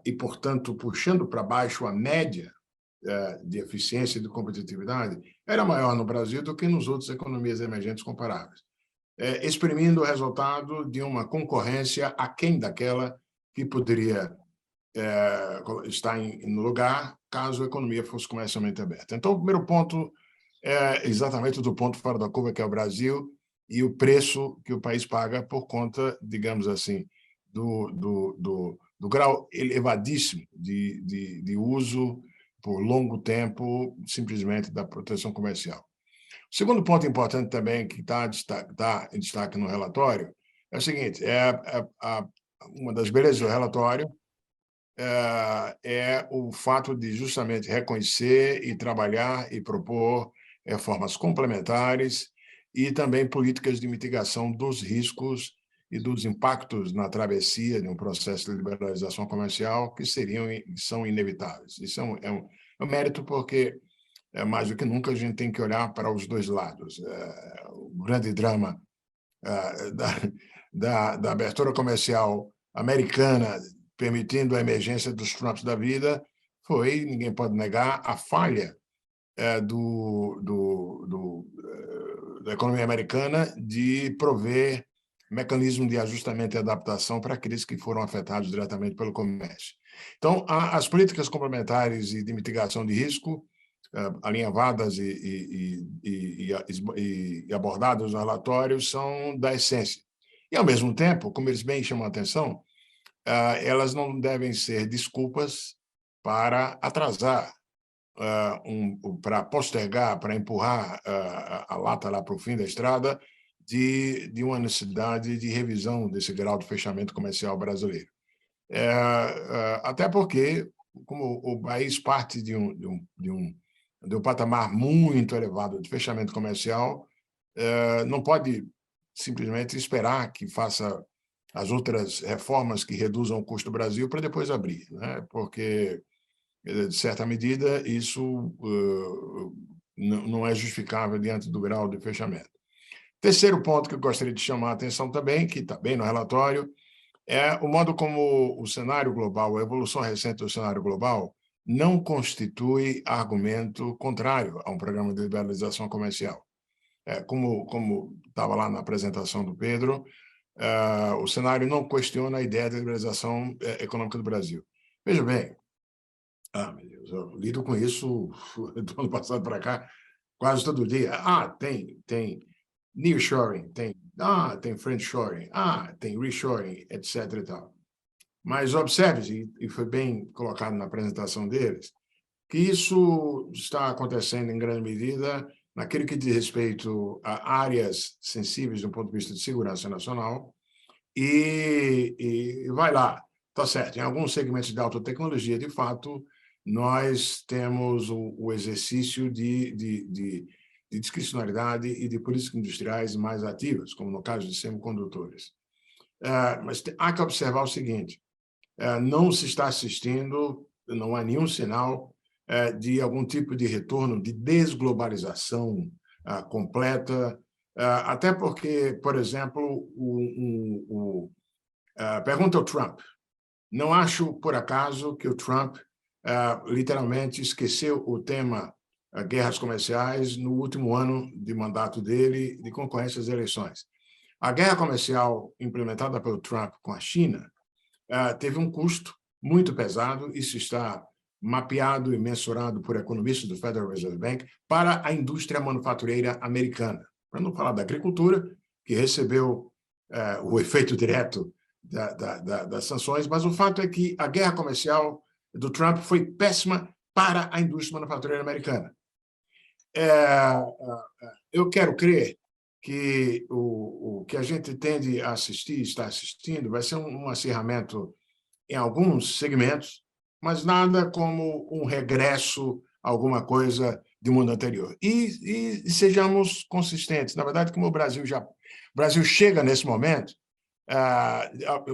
e, portanto, puxando para baixo a média de eficiência e de competitividade, era maior no Brasil do que nas outras economias emergentes comparáveis, exprimindo o resultado de uma concorrência aquém daquela que poderia estar no lugar caso a economia fosse comercialmente aberta. Então, o primeiro ponto é exatamente do ponto fora da curva, que é o Brasil, e o preço que o país paga por conta, digamos assim, do grau elevadíssimo de uso por longo tempo, simplesmente, da proteção comercial. O segundo ponto importante também que está em destaque no relatório é o seguinte, uma das belezas do relatório é o fato de justamente reconhecer e trabalhar e propor reformas complementares e também políticas de mitigação dos riscos e dos impactos na travessia de um processo de liberalização comercial que são inevitáveis. Isso é um mérito porque, mais do que nunca, a gente tem que olhar para os dois lados. O grande drama da abertura comercial americana, permitindo a emergência dos Trumps da vida, ninguém pode negar, a falha da economia americana de prover mecanismo de ajustamento e adaptação para aqueles que foram afetados diretamente pelo comércio. Então, as políticas complementares e de mitigação de risco, alinhavadas e abordadas no relatório, são da essência. E, ao mesmo tempo, como eles bem chamam a atenção, elas não devem ser desculpas para atrasar, para postergar, para empurrar a lata lá para o fim da estrada de uma necessidade de revisão desse grau de fechamento comercial brasileiro. Até porque, como o país parte de um patamar muito elevado de fechamento comercial, não pode simplesmente esperar que faça as outras reformas que reduzam o custo do Brasil para depois abrir, né? Porque, de certa medida, isso não é justificável diante do grau de fechamento. Terceiro ponto que eu gostaria de chamar a atenção também, que está bem no relatório, é o modo como o cenário global, a evolução recente do cenário global, não constitui argumento contrário a um programa de liberalização comercial. Como estava lá na apresentação do Pedro, o cenário não questiona a ideia de liberalização econômica do Brasil. Veja bem, meu Deus, eu lido com isso do ano passado para cá, quase todo dia. Tem nearshoring, tem friendshoring, tem reshoring, etc. e tal. Mas observe, e foi bem colocado na apresentação deles, que isso está acontecendo em grande medida naquilo que diz respeito a áreas sensíveis do ponto de vista de segurança nacional, e vai lá, está certo, em alguns segmentos de alta tecnologia, de fato, nós temos o exercício de discricionalidade e de políticas industriais mais ativas, como no caso de semicondutores. Mas há que observar o seguinte, não se está assistindo, não há nenhum sinal de algum tipo de retorno de desglobalização completa, até porque, por exemplo, pergunta ao Trump. Não acho, por acaso, que o Trump literalmente esqueceu o tema guerras comerciais no último ano de mandato dele de concorrência às eleições. A guerra comercial implementada pelo Trump com a China teve um custo muito pesado, isso está mapeado e mensurado por economistas do Federal Reserve Bank, para a indústria manufatureira americana. Para não falar da agricultura, que recebeu o efeito direto das sanções, mas o fato é que a guerra comercial do Trump foi péssima para a indústria manufatureira americana. Eu quero crer que o que a gente tende a assistir, está assistindo, vai ser um acirramento em alguns segmentos, mas nada como um regresso a alguma coisa do mundo anterior. E sejamos consistentes. Na verdade, como o Brasil chega nesse momento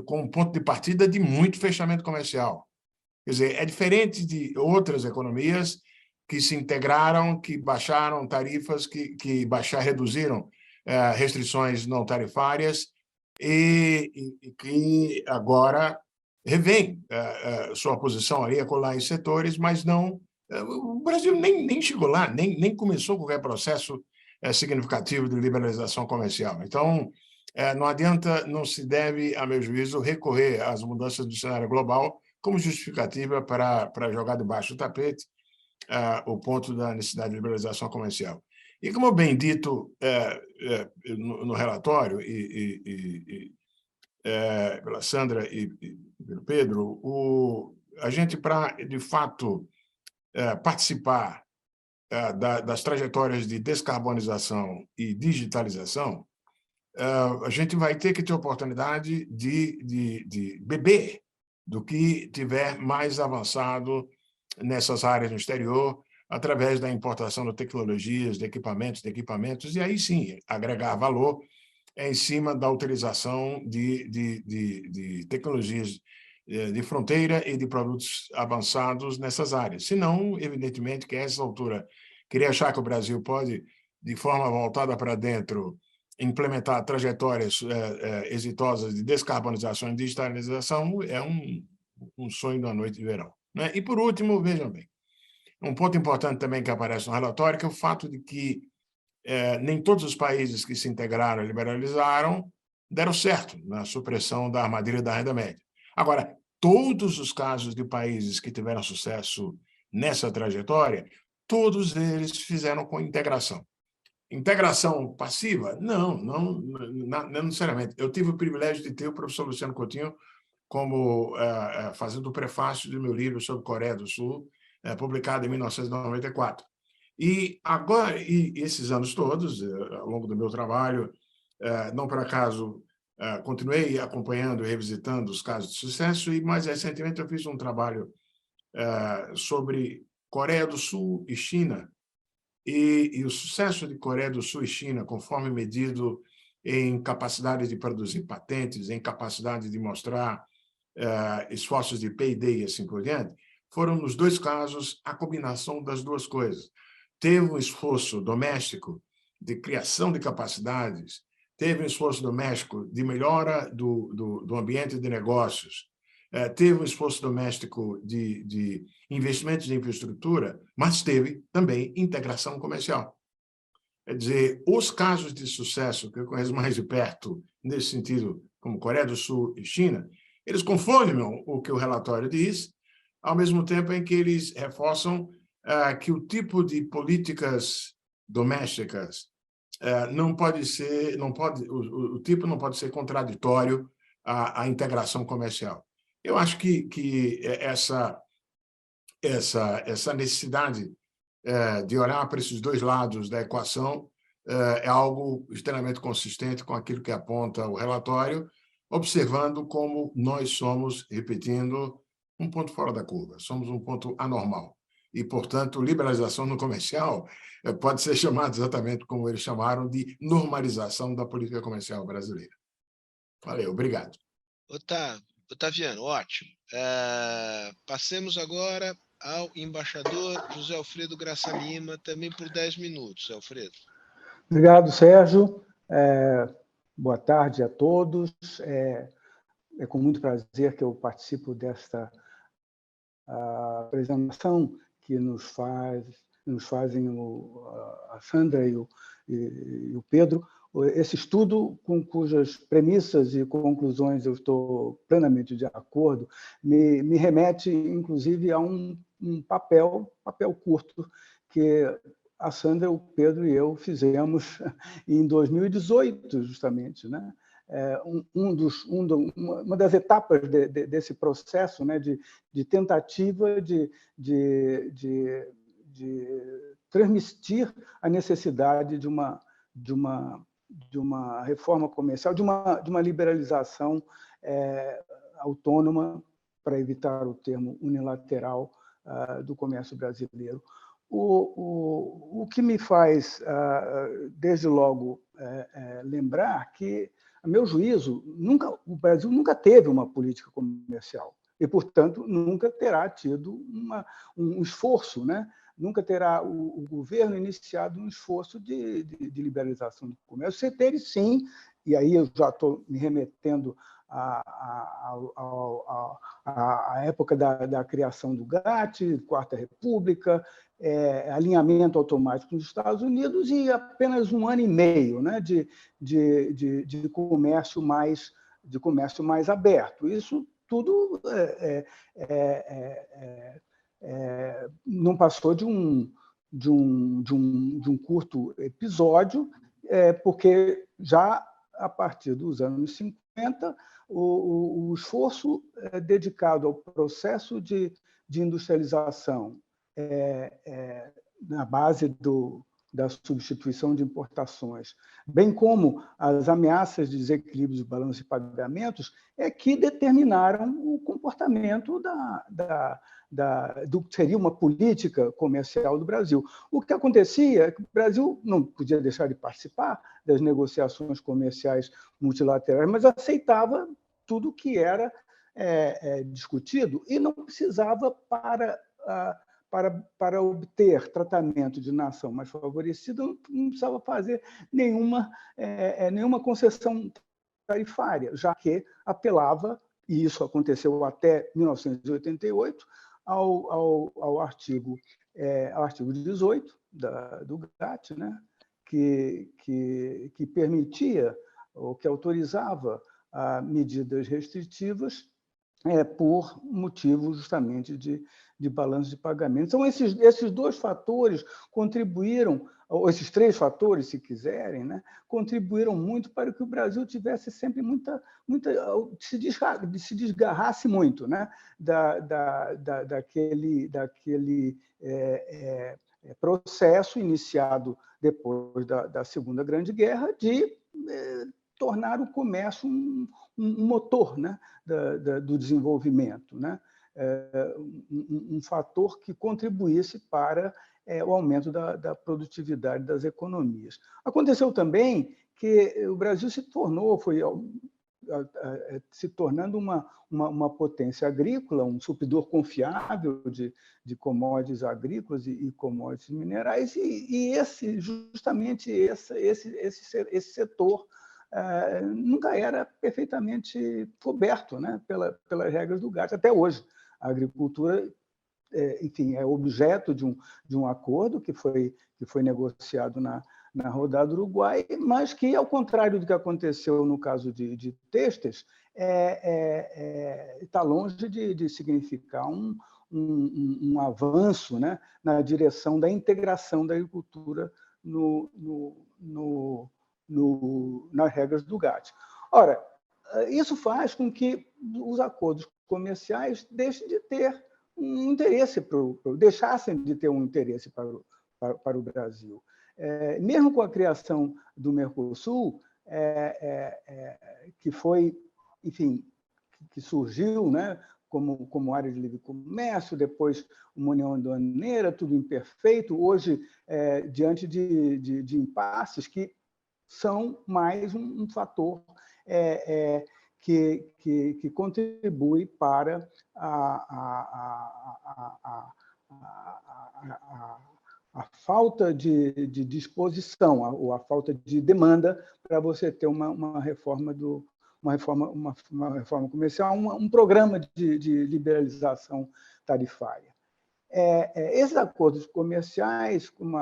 com um ponto de partida de muito fechamento comercial. Quer dizer, é diferente de outras economias que se integraram, que baixaram tarifas, que reduziram restrições não tarifárias e que agora revém sua posição ali, acolá em setores, mas não... O Brasil nem chegou lá, nem começou qualquer processo significativo de liberalização comercial. Então, não adianta, não se deve, a meu juízo, recorrer às mudanças do cenário global como justificativa para jogar debaixo do tapete o ponto da necessidade de liberalização comercial. E, como bem dito no relatório, pela Sandra e pelo Pedro, a gente, para, de fato, participar das trajetórias de descarbonização e digitalização, a gente vai ter que ter oportunidade de beber do que tiver mais avançado nessas áreas no exterior, através da importação de tecnologias, de equipamentos, e aí sim, agregar valor em cima da utilização de tecnologias de fronteira e de produtos avançados nessas áreas. Senão, evidentemente, que a essa altura, querer achar que o Brasil pode, de forma voltada para dentro, implementar trajetórias exitosas de descarbonização e digitalização é um sonho da noite de verão, né? E, por último, vejam bem, um ponto importante também que aparece no relatório que é o fato de que nem todos os países que se integraram e liberalizaram deram certo na supressão da armadilha da renda média. Agora, todos os casos de países que tiveram sucesso nessa trajetória, todos eles fizeram com integração. Integração passiva? Não necessariamente. Eu tive o privilégio de ter o professor Luciano Coutinho como fazendo o prefácio do meu livro sobre Coreia do Sul, publicado em 1994. E agora, esses anos todos, ao longo do meu trabalho, não por acaso, continuei acompanhando e revisitando os casos de sucesso, e mais recentemente eu fiz um trabalho sobre Coreia do Sul e China, e o sucesso de Coreia do Sul e China, conforme medido em capacidade de produzir patentes, em capacidade de mostrar esforços de P&D e assim por diante, foram, nos dois casos, a combinação das duas coisas. Teve um esforço doméstico de criação de capacidades, teve um esforço doméstico de melhora do ambiente de negócios, teve um esforço doméstico de investimentos em infraestrutura, mas teve também integração comercial. Quer dizer, os casos de sucesso que eu conheço mais de perto, nesse sentido, como Coreia do Sul e China, eles confirmam o que o relatório diz, ao mesmo tempo em que eles reforçam que o tipo de políticas domésticas o tipo não pode ser contraditório à integração comercial. Eu acho que essa necessidade de olhar para esses dois lados da equação é algo extremamente consistente com aquilo que aponta o relatório, observando como nós somos, repetindo, um ponto fora da curva, somos um ponto anormal. E, portanto, liberalização no comercial pode ser chamada exatamente como eles chamaram de normalização da política comercial brasileira. Valeu, obrigado. Otaviano, ótimo. Passemos agora ao embaixador José Alfredo Graça Lima, também por 10 minutos, Alfredo. Obrigado, Sérgio. Boa tarde a todos. É com muito prazer que eu participo desta apresentação que nos fazem a Sandra e o Pedro. Esse estudo, com cujas premissas e conclusões eu estou plenamente de acordo, me remete, inclusive, a um papel curto que a Sandra, o Pedro e eu fizemos em 2018, justamente, né? Uma das etapas desse processo, né, de tentativa de transmitir a necessidade de uma reforma comercial, de uma liberalização autônoma, para evitar o termo unilateral, do comércio brasileiro. O que me faz, desde logo, lembrar que, a meu juízo, o Brasil nunca teve uma política comercial e, portanto, nunca terá tido um esforço, né? Nunca terá o governo iniciado um esforço de liberalização do comércio. Você teve, sim, e aí eu já estou me remetendo à época da criação do GATT, Quarta República, alinhamento automático nos Estados Unidos e apenas 1 ano e meio, né, de comércio mais aberto. Isso tudo não passou de um curto episódio, porque já a partir dos anos 50, o esforço dedicado ao processo de industrialização na base do da substituição de importações, bem como as ameaças de desequilíbrio de balanço de pagamentos, é que determinaram o comportamento do que seria uma política comercial do Brasil. O que acontecia é que o Brasil não podia deixar de participar das negociações comerciais multilaterais, mas aceitava tudo que era discutido e não precisava, para obter tratamento de nação mais favorecida, não precisava fazer nenhuma concessão tarifária, já que apelava, e isso aconteceu até 1988, ao artigo 18 do GATT, né, que permitia ou que autorizava medidas restritivas por motivos justamente de balanço de pagamento. Então, esses dois fatores contribuíram, ou esses três fatores, se quiserem, né, contribuíram muito para que o Brasil tivesse sempre se desgarrasse muito, né, daquele processo iniciado depois da Segunda Grande Guerra de tornar o comércio um motor, né, do desenvolvimento, né? Um fator que contribuísse para o aumento da produtividade das economias. Aconteceu também que o Brasil se tornando uma potência agrícola, um supridor confiável de commodities agrícolas e commodities minerais, e justamente esse setor nunca era perfeitamente coberto, né, pelas regras do GATT, até hoje. A agricultura, enfim, é objeto de um acordo que foi negociado na rodada do Uruguai, mas que, ao contrário do que aconteceu no caso de têxteis, está longe de significar um avanço, né, na direção da integração da agricultura nas regras do GATT. Ora, isso faz com que os acordos comerciais deixassem de ter um interesse para o Brasil. Mesmo com a criação do Mercosul, que foi, enfim, que surgiu, né, como área de livre comércio, depois uma união aduaneira, tudo imperfeito, hoje, diante de impasses que são mais um fator que contribui para a falta de disposição, ou a falta de demanda para você ter uma reforma comercial, um programa de liberalização tarifária. Esses acordos comerciais, como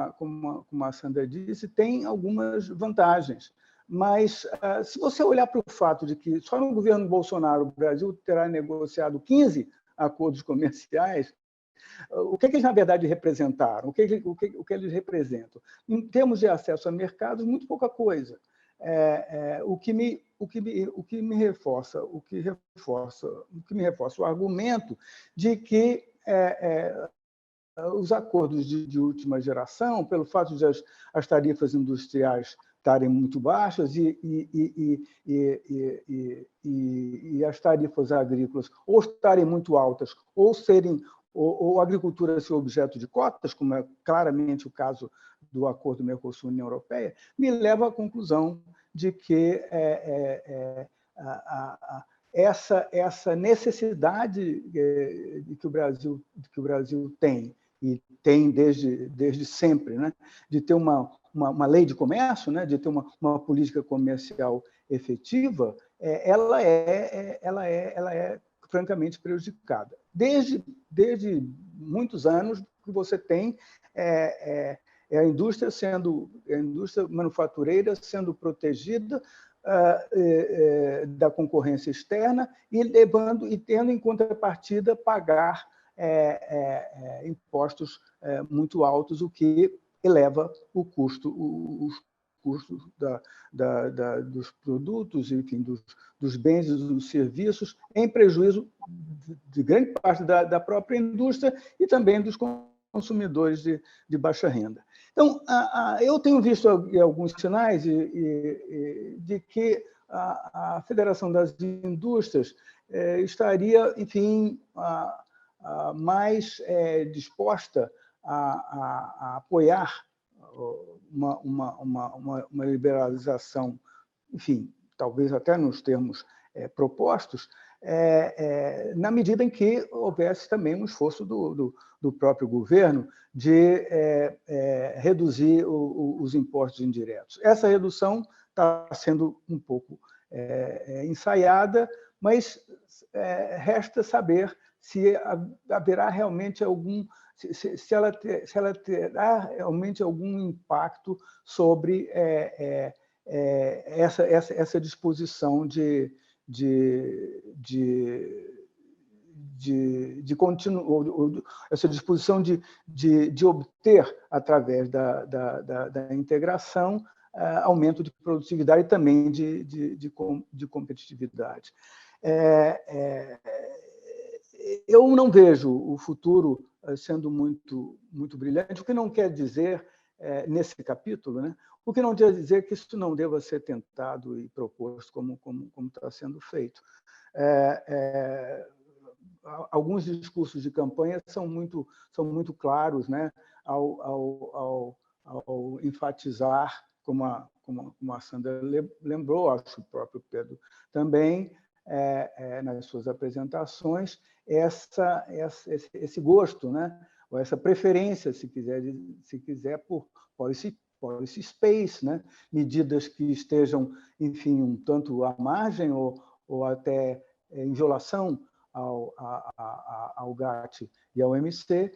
a Sandra disse, têm algumas vantagens, mas se você olhar para o fato de que só no governo Bolsonaro o Brasil terá negociado 15 acordos comerciais, o que eles, na verdade, representaram? O que eles representam? Em termos de acesso a mercados, muito pouca coisa. O que me reforça o argumento de que os acordos de última geração, pelo fato de as tarifas industriais estarem muito baixas e as tarifas agrícolas ou estarem muito altas ou a agricultura ser objeto de cotas, como é claramente o caso do acordo Mercosul-União Europeia, me leva à conclusão de que essa necessidade que o Brasil tem, e tem desde sempre, né, de ter uma lei de comércio, né, de ter uma política comercial efetiva, ela é francamente prejudicada. Desde muitos anos que você tem a indústria manufatureira sendo protegida da concorrência externa e tendo em contrapartida pagar impostos muito altos, o que eleva os custos dos produtos, enfim, dos bens e dos serviços, em prejuízo de grande parte da própria indústria e também dos consumidores de baixa renda. Então, eu tenho visto alguns sinais de que a Federação das Indústrias estaria, enfim, mais disposta a apoiar uma liberalização, enfim, talvez até nos termos propostos, na medida em que houvesse também um esforço do próprio governo de reduzir os impostos indiretos. Essa redução está sendo um pouco ensaiada, mas resta saber se haverá realmente se ela terá realmente algum impacto sobre essa disposição essa disposição de obter, através da integração, aumento de produtividade e também de competitividade. Eu não vejo o futuro sendo muito brilhante, o que não quer dizer, nesse capítulo, né, o que não quer dizer que isso não deva ser tentado e proposto como está sendo feito. Alguns discursos de campanha são muito claros, né, ao enfatizar, como a Sandra lembrou, acho que o próprio Pedro também, nas suas apresentações, esse gosto, né, ou essa preferência, se quiser, por policy space, né, medidas que estejam, enfim, um tanto à margem ou até em violação ao GATT e ao MC,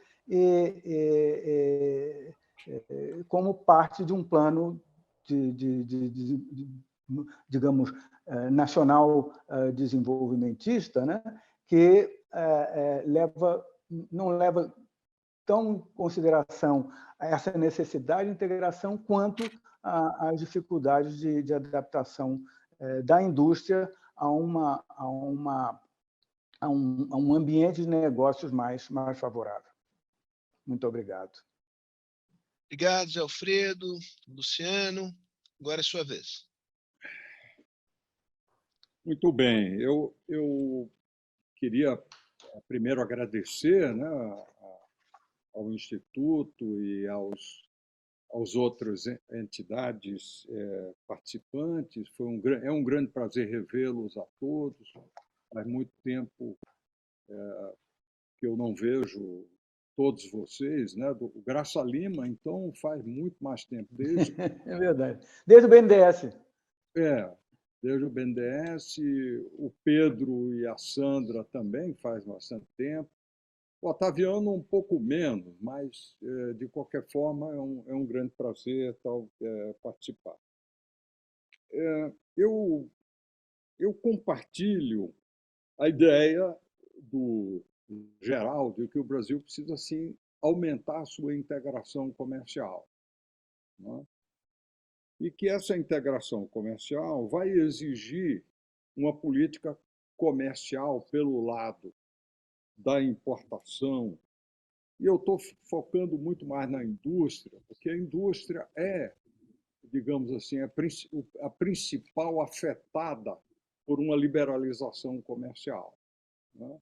como parte de um plano digamos, nacional desenvolvimentista, né, que não leva tão em consideração essa necessidade de integração quanto as dificuldades de adaptação da indústria a um ambiente de negócios mais favorável. Muito obrigado. Obrigado, Zé Alfredo, Luciano. Agora é sua vez. Muito bem. Eu queria primeiro agradecer, né, ao Instituto e aos outras entidades participantes. É um grande prazer revê-los a todos. Faz muito tempo que eu não vejo todos vocês, né? O Graça Lima, então, faz muito mais tempo desde... É verdade. Desde o BNDES. Desde o BNDES. O Pedro e a Sandra também faz bastante tempo. O Otaviano um pouco menos, mas, de qualquer forma, é um grande prazer participar. Eu compartilho a ideia do Geraldo de que o Brasil precisa, sim, aumentar a sua integração comercial, né? E que essa integração comercial vai exigir uma política comercial pelo lado da importação. E eu estou focando muito mais na indústria, porque a indústria digamos assim, a principal afetada por uma liberalização comercial, né?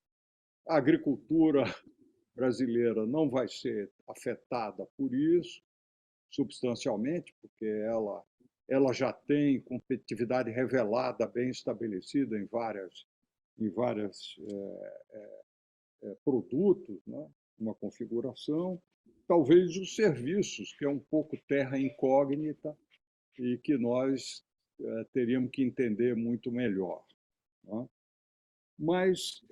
A agricultura brasileira não vai ser afetada por isso, substancialmente, porque ela já tem competitividade revelada, bem estabelecida em vários produtos, né? Uma configuração. Talvez os serviços, que é um pouco terra incógnita e que nós teríamos que entender muito melhor, né? Mas,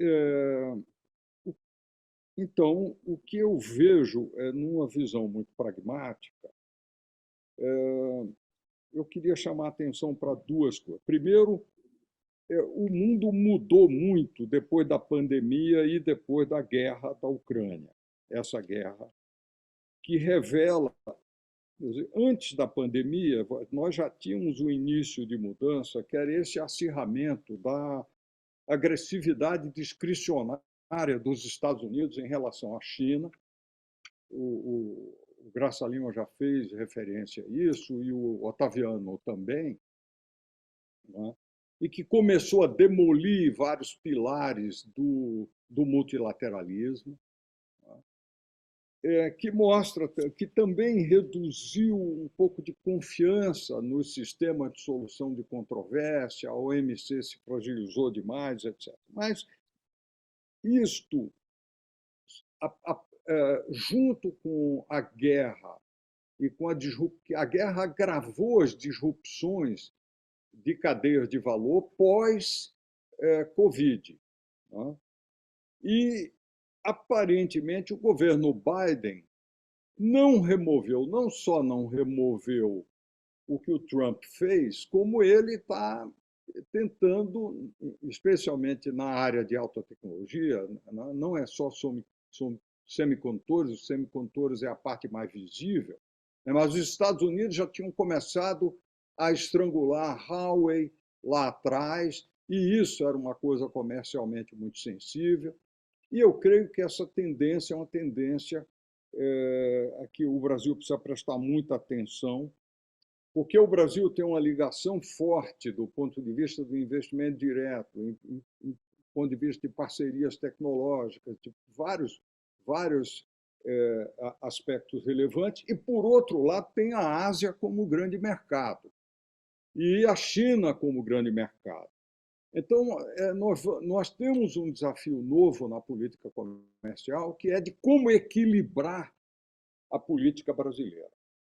então, o que eu vejo numa visão muito pragmática, eu queria chamar a atenção para duas coisas. Primeiro, o mundo mudou muito depois da pandemia e depois da guerra da Ucrânia. Essa guerra que revela... Antes da pandemia, nós já tínhamos um início de mudança, que era esse acirramento da agressividade discricionária dos Estados Unidos em relação à China, o Graça Lima já fez referência a isso, e o Otaviano também, né? E que começou a demolir vários pilares do multilateralismo, que mostra que também reduziu um pouco de confiança no sistema de solução de controvérsia, a OMC se fragilizou demais, etc. Mas isto, junto com a guerra, e com a guerra agravou as disrupções de cadeias de valor pós-Covid. Né? E, aparentemente, o governo Biden não só não removeu o que o Trump fez, como ele está tentando, especialmente na área de alta tecnologia, não é só semicondutores, os semicondutores é a parte mais visível, mas os Estados Unidos já tinham começado a estrangular a Huawei lá atrás, e isso era uma coisa comercialmente muito sensível. E eu creio que essa tendência é uma tendência a que o Brasil precisa prestar muita atenção, porque o Brasil tem uma ligação forte do ponto de vista do investimento direto, do ponto de vista de parcerias tecnológicas, de vários aspectos relevantes, e, por outro lado, tem a Ásia como grande mercado e a China como grande mercado. Então, nós temos um desafio novo na política comercial, que é de como equilibrar a política brasileira.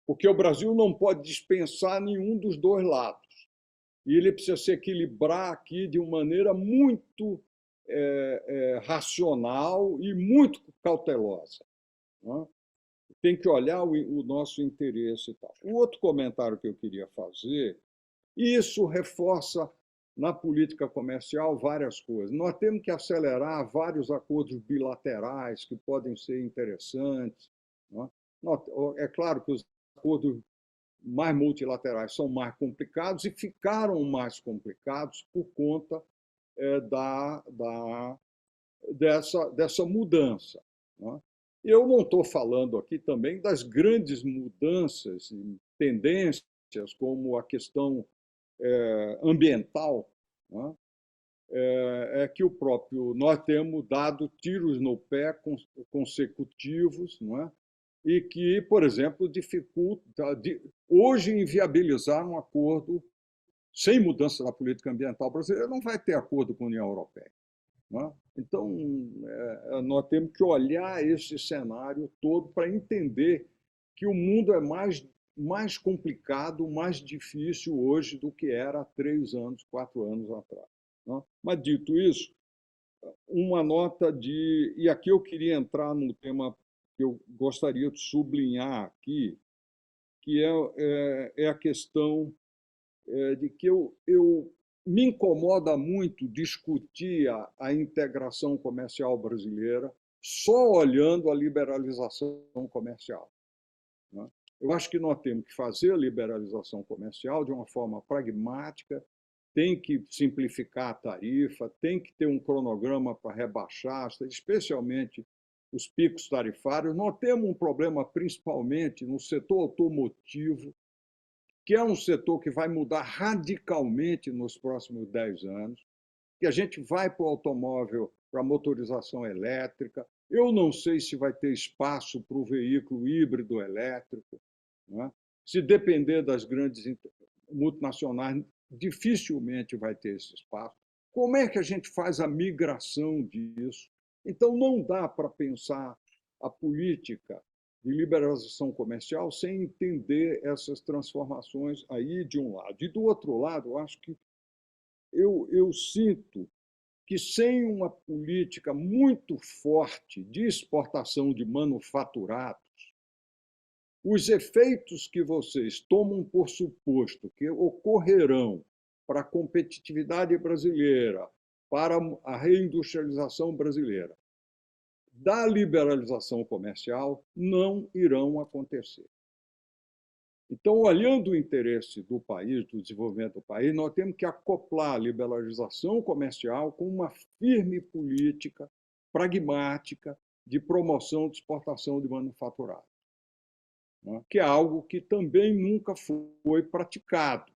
Porque o Brasil não pode dispensar nenhum dos dois lados. E ele precisa se equilibrar aqui de uma maneira muito racional e muito cautelosa. Né? Tem que olhar o nosso interesse e tal. O outro comentário que eu queria fazer, e isso reforça na política comercial várias coisas. Nós temos que acelerar vários acordos bilaterais que podem ser interessantes. Né? É claro que os acordos mais multilaterais são mais complicados e ficaram mais complicados por conta dessa mudança. Né? Eu não estou falando aqui também das grandes mudanças e tendências, como a questão ambiental, né? Que nós temos dado tiros no pé consecutivos, não é? E que, por exemplo, dificulta hoje inviabilizar um acordo sem mudança da política ambiental brasileira. Não vai ter acordo com a União Europeia. Não é? Então, nós temos que olhar esse cenário todo para entender que o mundo é mais complicado, mais difícil hoje do que era há 3 anos, 4 anos atrás. Né? Mas, dito isso, uma nota de... E aqui eu queria entrar no tema que eu gostaria de sublinhar aqui, que é a questão de que eu me incomoda muito discutir a integração comercial brasileira só olhando a liberalização comercial. Né? Eu acho que nós temos que fazer a liberalização comercial de uma forma pragmática, tem que simplificar a tarifa, tem que ter um cronograma para rebaixar, especialmente os picos tarifários. Nós temos um problema principalmente no setor automotivo, que é um setor que vai mudar radicalmente nos próximos 10 anos, que a gente vai para o automóvel, para a motorização elétrica. Eu não sei se vai ter espaço para o veículo híbrido elétrico. Né? Se depender das grandes multinacionais, dificilmente vai ter esse espaço. Como é que a gente faz a migração disso? Então, não dá para pensar a política de liberalização comercial sem entender essas transformações aí de um lado. E do outro lado, eu acho que eu sinto que sem uma política muito forte de exportação de manufaturados, os efeitos que vocês tomam por suposto que ocorrerão para a competitividade brasileira, para a reindustrialização brasileira, da liberalização comercial, não irão acontecer. Então, olhando o interesse do país, do desenvolvimento do país, nós temos que acoplar a liberalização comercial com uma firme política pragmática de promoção de exportação de manufaturados, né? Que é algo que também nunca foi praticado.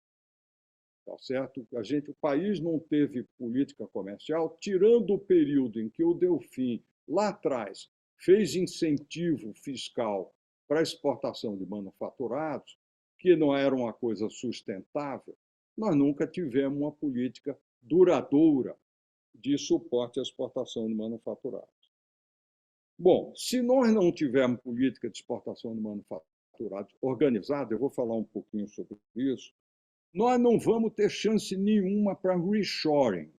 Tá certo? O país não teve política comercial, tirando o período em que o Delfim, lá atrás, fez incentivo fiscal para a exportação de manufaturados, que não era uma coisa sustentável. Nós nunca tivemos uma política duradoura de suporte à exportação de manufaturados. Bom, se nós não tivermos política de exportação de manufaturados organizada, eu vou falar um pouquinho sobre isso, nós não vamos ter chance nenhuma para reshoring.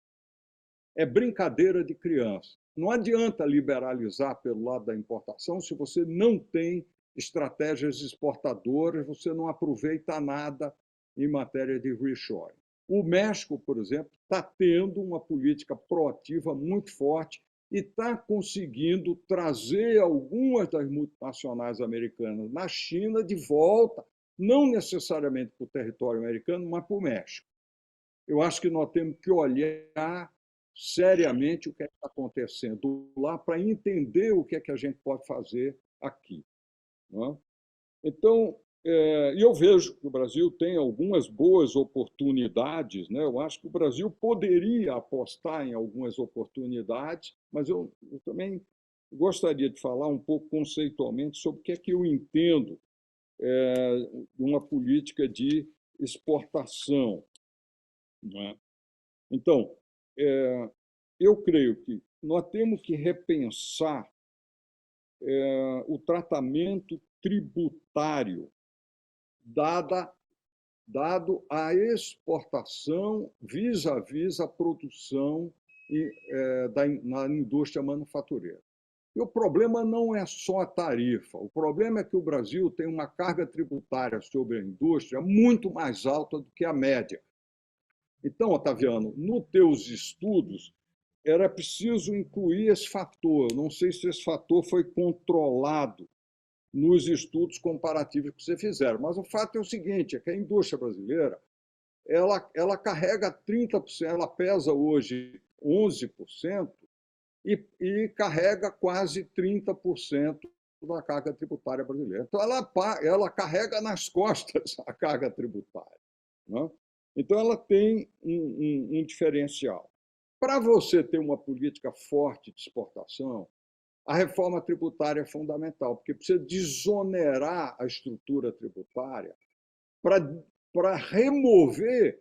É brincadeira de criança. Não adianta liberalizar pelo lado da importação se você não tem estratégias exportadoras, você não aproveita nada em matéria de reshoring. O México, por exemplo, está tendo uma política proativa muito forte e está conseguindo trazer algumas das multinacionais americanas na China de volta, não necessariamente para o território americano, mas para o México. Eu acho que nós temos que olhar seriamente o que está acontecendo lá para entender o que a gente pode fazer aqui, não é? Então, eu vejo que o Brasil tem algumas boas oportunidades, né? Eu acho que o Brasil poderia apostar em algumas oportunidades, mas eu também gostaria de falar um pouco conceitualmente sobre o que é que eu entendo de uma política de exportação, não é? Então, eu creio que nós temos que repensar o tratamento tributário dado a exportação vis-à-vis a produção na indústria manufatureira. E o problema não é só a tarifa, o problema é que o Brasil tem uma carga tributária sobre a indústria muito mais alta do que a média. Então, Otaviano, nos teus estudos, era preciso incluir esse fator. Não sei se esse fator foi controlado nos estudos comparativos que você fizeram, mas o fato é o seguinte, é que a indústria brasileira ela carrega 30%, ela pesa hoje 11% e carrega quase 30% da carga tributária brasileira. Então, ela carrega nas costas a carga tributária, né? Então, ela tem um diferencial. Para você ter uma política forte de exportação, a reforma tributária é fundamental, porque precisa desonerar a estrutura tributária para remover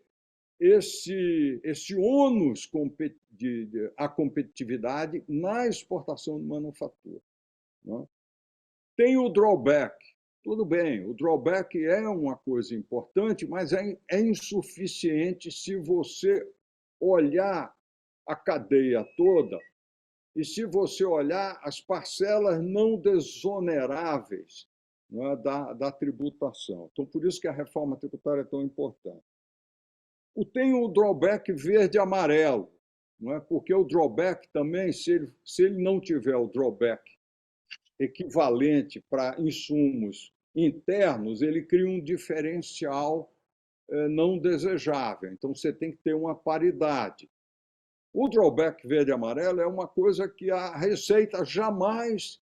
esse ônus à competitividade na exportação de manufatura, né? Tem o drawback. Tudo bem, o drawback é uma coisa importante, mas é insuficiente se você olhar a cadeia toda e se você olhar as parcelas não desoneráveis, né, da tributação. Então, por isso que a reforma tributária é tão importante. Tem o drawback verde e amarelo, não é? Porque o drawback também, se ele não tiver o drawback equivalente para insumos internos, ele cria um diferencial não desejável. Então, você tem que ter uma paridade. O drawback verde e amarelo é uma coisa que a Receita jamais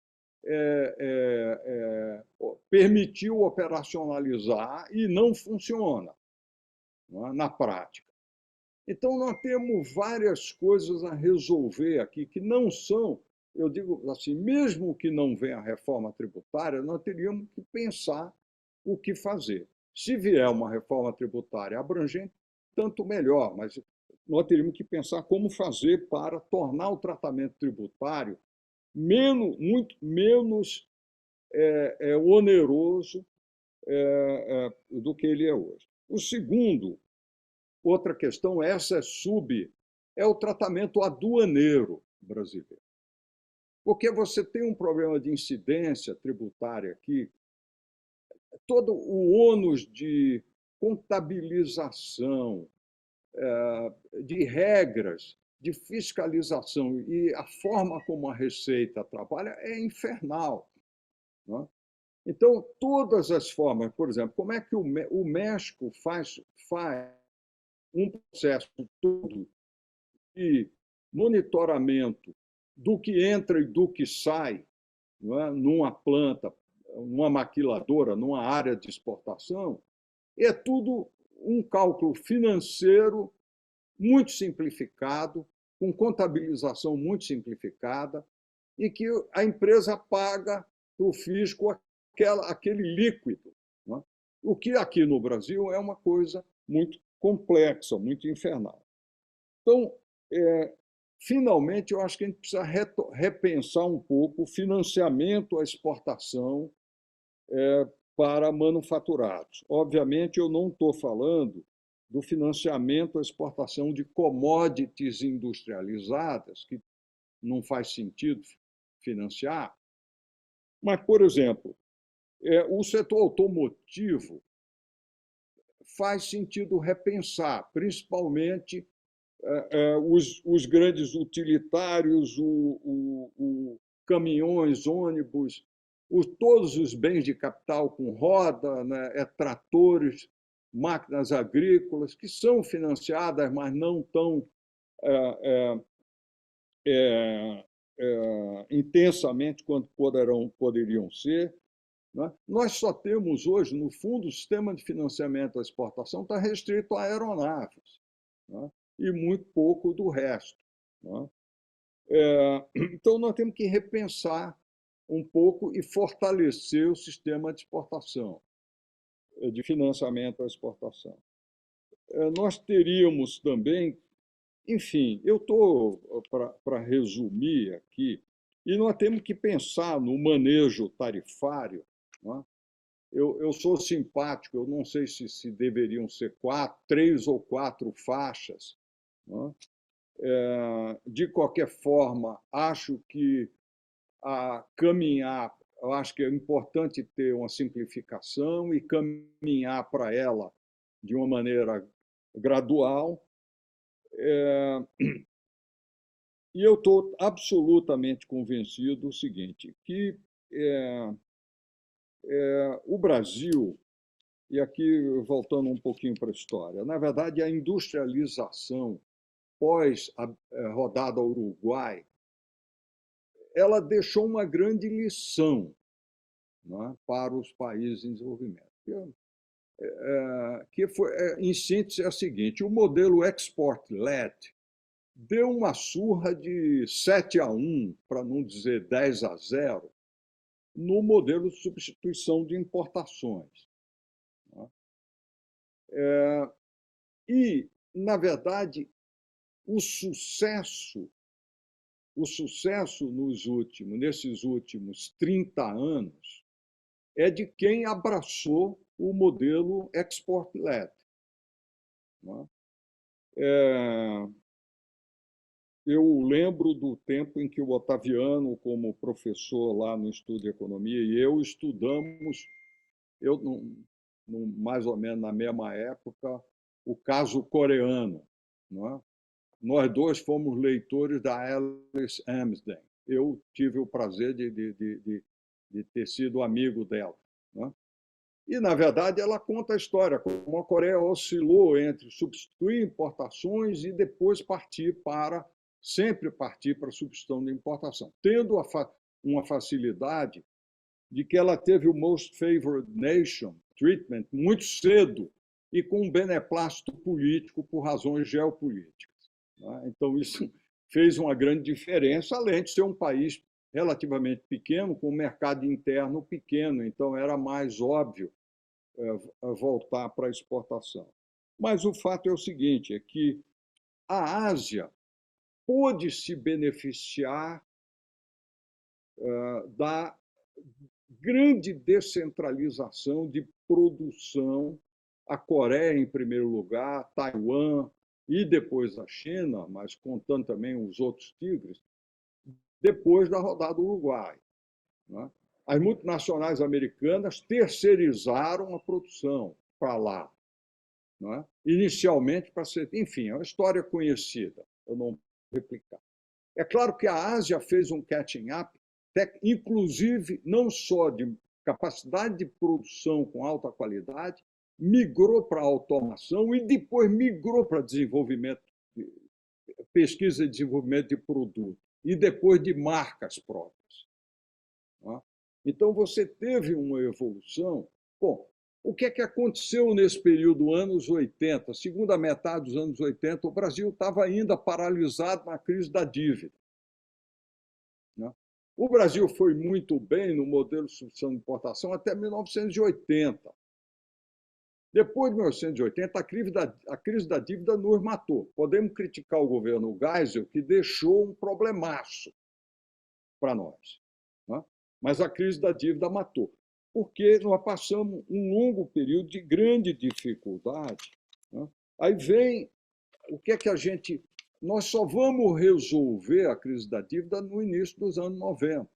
permitiu operacionalizar e não funciona, não é, na prática. Então, nós temos várias coisas a resolver aqui que não são, eu digo assim, mesmo que não venha a reforma tributária, nós teríamos que pensar o que fazer. Se vier uma reforma tributária abrangente, tanto melhor, mas nós teríamos que pensar como fazer para tornar o tratamento tributário muito menos oneroso do que ele é hoje. Outra questão, é o tratamento aduaneiro brasileiro. Porque você tem um problema de incidência tributária aqui, todo o ônus de contabilização, de regras, de fiscalização e a forma como a Receita trabalha é infernal, não é? Então, todas as formas, por exemplo, como é que o México faz um processo todo de monitoramento do que entra e do que sai, não é? Numa planta, numa maquiladora, numa área de exportação, é tudo um cálculo financeiro muito simplificado, com contabilização muito simplificada, e que a empresa paga para o fisco aquele líquido, né? O que aqui no Brasil é uma coisa muito complexa, muito infernal. Então, finalmente, eu acho que a gente precisa repensar um pouco o financiamento à exportação para manufaturados. Obviamente, eu não estou falando do financiamento à exportação de commodities industrializadas, que não faz sentido financiar. Mas, por exemplo, o setor automotivo faz sentido repensar, principalmente os grandes utilitários, caminhões, ônibus, todos os bens de capital com roda, né, tratores, máquinas agrícolas, que são financiadas, mas não tão intensamente quanto poderiam ser. Né? Nós só temos hoje, no fundo, o sistema de financiamento à exportação está restrito a aeronaves, né? E muito pouco do resto. Né? Então, nós temos que repensar um pouco e fortalecer o sistema de exportação, de financiamento à exportação. Nós teríamos também, enfim, eu estou para resumir aqui, e nós temos que pensar no manejo tarifário. Né? Eu sou simpático, eu não sei se deveriam ser 3 ou 4 faixas. Né? De qualquer forma, acho que eu acho que é importante ter uma simplificação e caminhar para ela de uma maneira gradual. E eu estou absolutamente convencido do seguinte, que o Brasil, e aqui voltando um pouquinho para a história, na verdade, a industrialização pós a rodada Uruguai, ela deixou uma grande lição, né, para os países em desenvolvimento. Que foi, em síntese, é a seguinte: o modelo export-led deu uma surra de 7-1, para não dizer 10-0, no modelo de substituição de importações. Né? E, na verdade, o sucesso nesses últimos 30 anos é de quem abraçou o modelo export-led. Né? Eu lembro do tempo em que o Otaviano, como professor lá no Estudo de Economia, e eu estudamos, mais ou menos na mesma época, o caso coreano. Não é? Nós dois fomos leitores da Alice Amsden. Eu tive o prazer de ter sido amigo dela. Né? E, na verdade, ela conta a história, como a Coreia oscilou entre substituir importações e depois sempre partir para a substituição de importação, tendo uma facilidade de que ela teve o Most Favored Nation treatment muito cedo e com um beneplácito político por razões geopolíticas. Então, isso fez uma grande diferença, além de ser um país relativamente pequeno, com um mercado interno pequeno, então era mais óbvio voltar para a exportação. Mas o fato é o seguinte, é que a Ásia pôde se beneficiar da grande descentralização de produção, a Coreia em primeiro lugar, Taiwan, e depois a China, mas contando também os outros tigres, depois da rodada do Uruguai. Né? As multinacionais americanas terceirizaram a produção para lá. Né? Inicialmente para ser... Enfim, é uma história conhecida, eu não vou replicar. É claro que a Ásia fez um catching up, inclusive não só de capacidade de produção com alta qualidade, migrou para a automação e depois migrou para desenvolvimento, pesquisa e desenvolvimento de produto. e depois de marcas próprias. Tá? Então, você teve uma evolução. Bom, o que é que aconteceu nesse período, anos 80? Segunda metade dos anos 80, o Brasil estava ainda paralisado na crise da dívida. O Brasil foi muito bem no modelo de substituição de importação até 1980. Depois de 1980, a crise da dívida nos matou. Podemos criticar o governo Geisel, que deixou um problemaço para nós. Mas a crise da dívida matou, porque nós passamos um longo período de grande dificuldade. Aí vem o que é que a gente... Nós só vamos resolver a crise da dívida no início dos anos 90.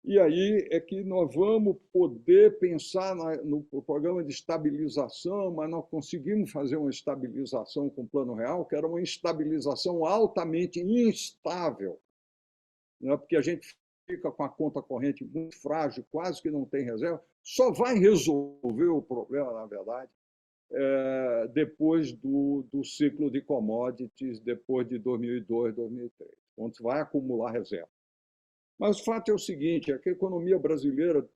E aí é que nós vamos poder pensar no programa de estabilização, mas nós conseguimos fazer uma estabilização com o Plano Real, que era uma estabilização altamente instável, porque a gente fica com a conta corrente muito frágil, quase que não tem reserva, só vai resolver o problema, na verdade, depois do ciclo de commodities, depois de 2002, 2003, onde vai acumular reserva. Mas o fato é o seguinte, é que a economia brasileira,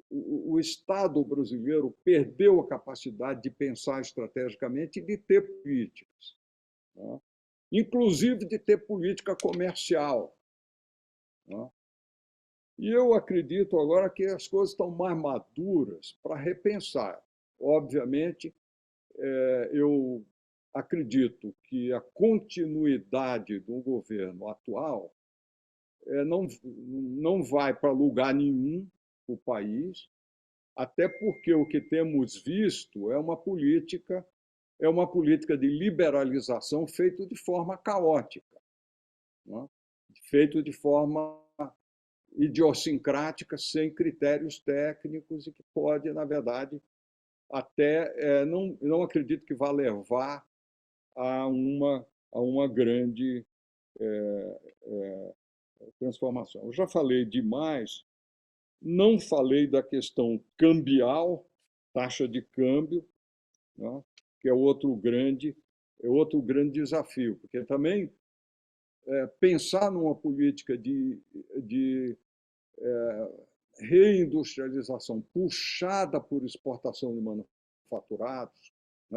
o Estado brasileiro perdeu a capacidade de pensar estrategicamente e de ter políticas, inclusive de ter política comercial. E eu acredito agora que as coisas estão mais maduras para repensar. Obviamente, eu acredito que a continuidade do governo atual não vai para lugar nenhum o país, até porque o que temos visto é uma política de liberalização feita de forma caótica, feita de forma idiosincrática, sem critérios técnicos e que pode, na verdade, até não acredito que vá levar a uma grande transformação. Eu já falei demais, não falei da questão cambial, taxa de câmbio, que é outro grande desafio, porque também pensar numa política de reindustrialização puxada por exportação de manufaturados,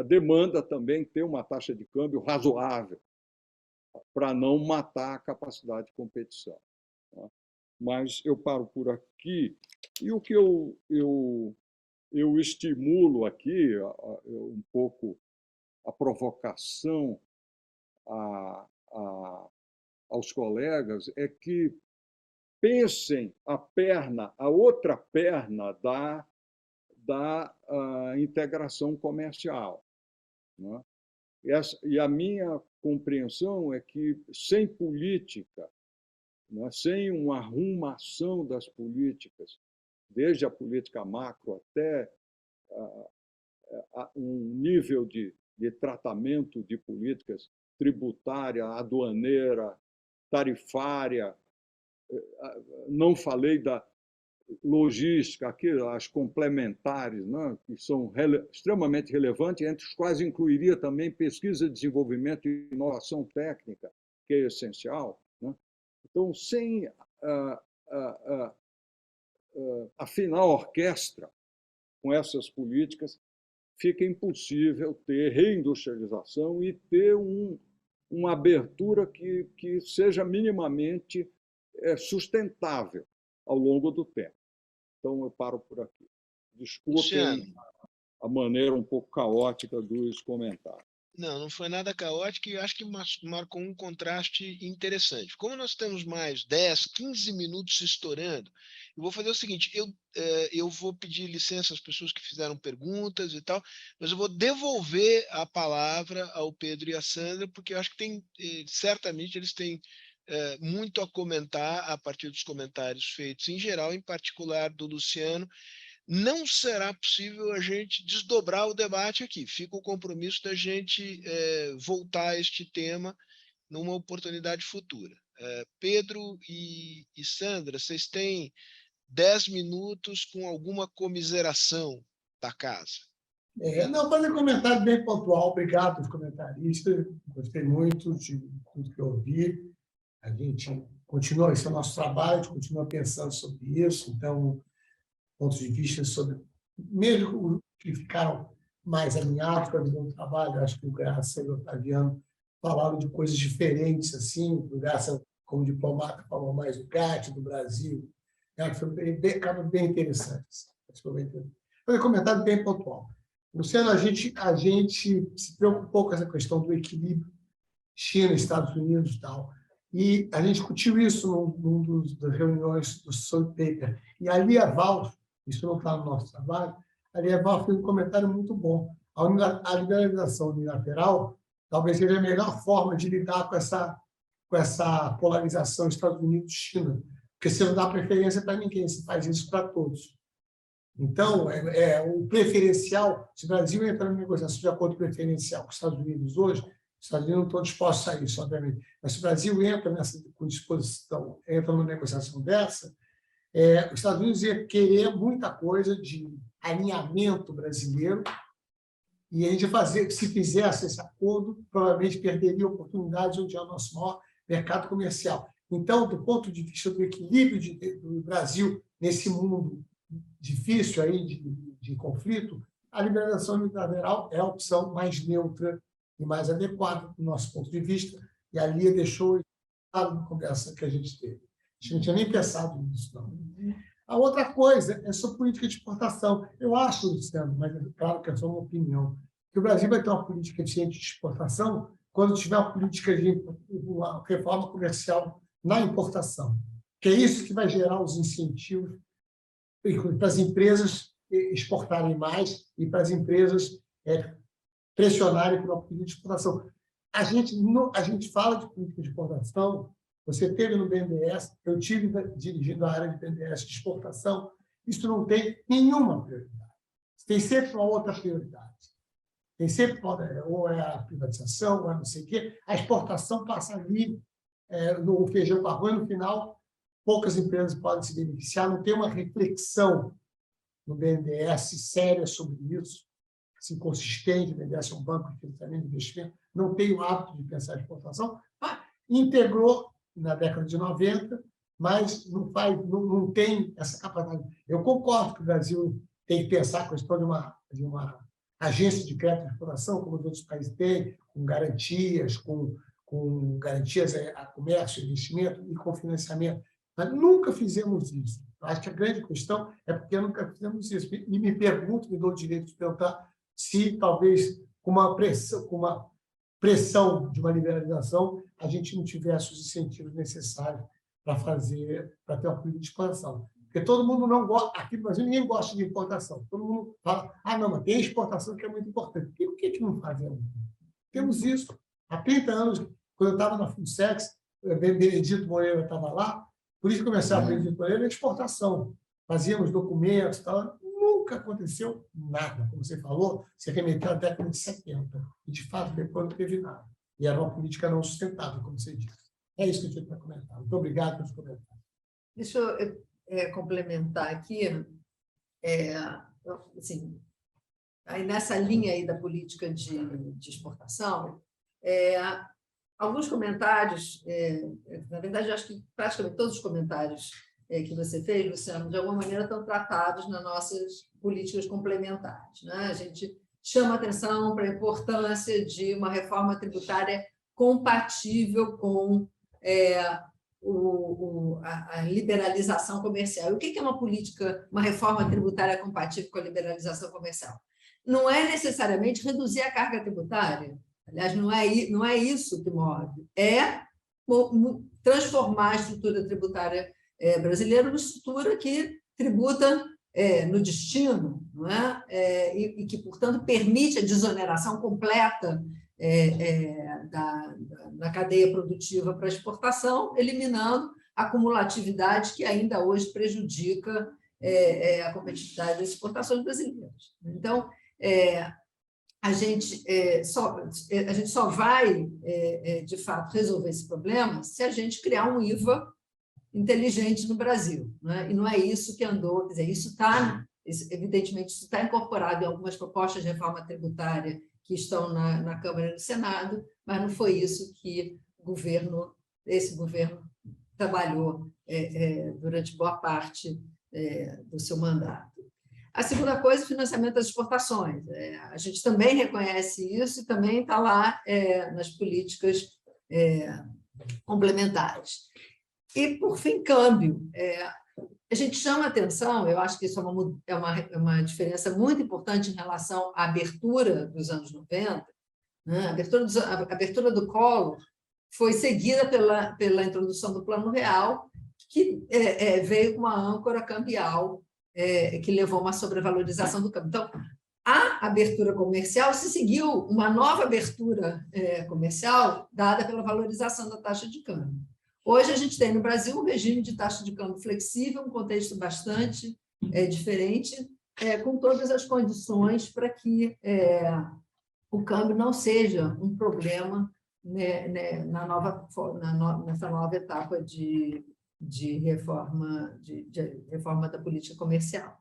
demanda também ter uma taxa de câmbio razoável para não matar a capacidade de competição. Mas eu paro por aqui. E o que eu estimulo aqui, um pouco a provocação aos colegas, é que pensem a outra perna da integração comercial. E a minha compreensão é que, sem política, sem uma arrumação das políticas, desde a política macro até um nível de tratamento de políticas tributária, aduaneira, tarifária, não falei da logística, aqui, as complementares, que são extremamente relevantes, entre os quais incluiria também pesquisa, desenvolvimento e inovação técnica, que é essencial. Então, sem afinar a orquestra com essas políticas, fica impossível ter reindustrialização e ter uma abertura que seja minimamente sustentável ao longo do tempo. Então, eu paro por aqui. Desculpem a maneira um pouco caótica dos comentários. Não foi nada caótico e acho que marcou um contraste interessante. Como nós temos mais 10, 15 minutos estourando, eu vou fazer o seguinte, eu vou pedir licença às pessoas que fizeram perguntas e tal, mas eu vou devolver a palavra ao Pedro e à Sandra, porque eu acho que certamente eles têm muito a comentar a partir dos comentários feitos em geral, em particular do Luciano. Não será possível a gente desdobrar o debate aqui. Fica o compromisso da gente voltar a este tema numa oportunidade futura. Pedro e Sandra, vocês têm 10 minutos com alguma comiseração da casa. Não, fazer um comentário bem pontual. Obrigado aos comentaristas. Gostei muito de tudo que eu ouvi. A gente continua, esse é o nosso trabalho, a gente continua pensando sobre isso, então, pontos de vista sobre, mesmo que ficaram mais alinhados com a visão do trabalho, acho que o Graça e o Otaviano falaram de coisas diferentes, assim, o Graça, como diplomata, falou mais do GATT, do Brasil, foi bem interessante. Foi um comentário bem pontual. Luciano, a gente se preocupou com essa questão do equilíbrio China, Estados Unidos e tal. E a gente discutiu isso num das reuniões do Soul Paper. E a Lia Val, isso não está no nosso trabalho, a Lia Val fez um comentário muito bom. A liberalização unilateral talvez seja a melhor forma de lidar com essa polarização Estados Unidos-China, porque você não dá preferência para ninguém, você faz isso para todos. Então, o preferencial, se o Brasil entra na negociação de acordo preferencial com os Estados Unidos hoje, os Estados Unidos não estão dispostos a isso, obviamente, mas se o Brasil entra com disposição, entra numa negociação dessa, os Estados Unidos ia querer muita coisa de alinhamento brasileiro, e a gente se fizesse esse acordo, provavelmente perderia oportunidades onde é o nosso maior mercado comercial. Então, do ponto de vista do equilíbrio do Brasil nesse mundo difícil aí de conflito, a liberalização unilateral é a opção mais neutra e mais adequada do nosso ponto de vista, e a Lia deixou na conversa que a gente teve. A gente não tinha nem pensado nisso, não. A outra coisa é sobre política de exportação. Eu acho, Luciano, mas é claro que é só uma opinião, que o Brasil vai ter uma política eficiente de exportação quando tiver uma política de uma reforma comercial na importação, que é isso que vai gerar os incentivos para as empresas exportarem mais e para as empresas pressionarem por uma política de exportação. A gente fala de política de exportação, você teve no BNDES, eu tive dirigindo a área de BNDES de exportação, isso não tem nenhuma prioridade. Tem sempre uma outra prioridade. Tem sempre, ou é a privatização, ou é não sei o quê. A exportação passa ali no feijão com arroz, no final, poucas empresas podem se beneficiar, não tem uma reflexão no BNDES séria sobre isso, assim, consistente. O BNDES é um banco de financiamento de investimento, não tem o hábito de pensar em exportação, integrou na década de 90, mas não tem essa capacidade. Eu concordo que o Brasil tem que pensar a questão de uma agência de crédito de exportação, como os outros países têm, com garantias a comércio, investimento e com financiamento. Mas nunca fizemos isso. Eu acho que a grande questão é porque nunca fizemos isso. E me dou o direito de perguntar se, talvez, com uma pressão de uma liberalização, a gente não tivesse os incentivos necessários para ter uma política de expansão. Porque todo mundo não gosta, aqui no Brasil ninguém gosta de importação. Todo mundo fala, não, mas tem exportação que é muito importante. E por que não fazemos? Temos isso. Há 30 anos, quando eu estava na FUNSEX, Benedito Moreira estava lá, por isso começava a Benedito Moreira, exportação. Fazíamos documentos, tal. Nunca aconteceu nada. Como você falou, se remeteu à década de 70. E, de fato, depois não teve nada. E era uma política não sustentável, como você disse. É isso que eu tinha para comentar. Muito obrigado pelos comentários. Deixa eu complementar aqui. Assim, aí nessa linha aí da política de exportação, alguns comentários, na verdade, eu acho que praticamente todos os comentários que você fez, Luciano, de alguma maneira estão tratados nas nossas políticas complementares, né? A gente chama atenção para a importância de uma reforma tributária compatível com a liberalização comercial. E o que é uma reforma tributária compatível com a liberalização comercial? Não é necessariamente reduzir a carga tributária. Aliás, não é isso que move. É transformar a estrutura tributária brasileira numa estrutura que tributa no destino, não é? E que, portanto, permite a desoneração completa da cadeia produtiva para a exportação, eliminando a acumulatividade que ainda hoje prejudica a competitividade das exportações brasileiras. Então, a gente só vai, de fato, resolver esse problema se a gente criar um IVA inteligente no Brasil, né? E não é isso que andou, quer dizer, evidentemente, isso está incorporado em algumas propostas de reforma tributária que estão na Câmara e no Senado, mas não foi isso que o governo esse governo trabalhou durante boa parte do seu mandato. A segunda coisa, o financiamento das exportações. A gente também reconhece isso e também está lá nas políticas complementares. E, por fim, câmbio. A gente chama atenção, eu acho que isso é uma diferença muito importante em relação à abertura dos anos 90, né? A abertura do Collor foi seguida pela introdução do Plano Real, que veio com uma âncora cambial que levou a uma sobrevalorização do câmbio. Então, a abertura comercial se seguiu uma nova abertura comercial dada pela valorização da taxa de câmbio. Hoje, a gente tem no Brasil um regime de taxa de câmbio flexível, um contexto bastante diferente, com todas as condições para que o câmbio não seja um problema nessa nova etapa de reforma da política comercial.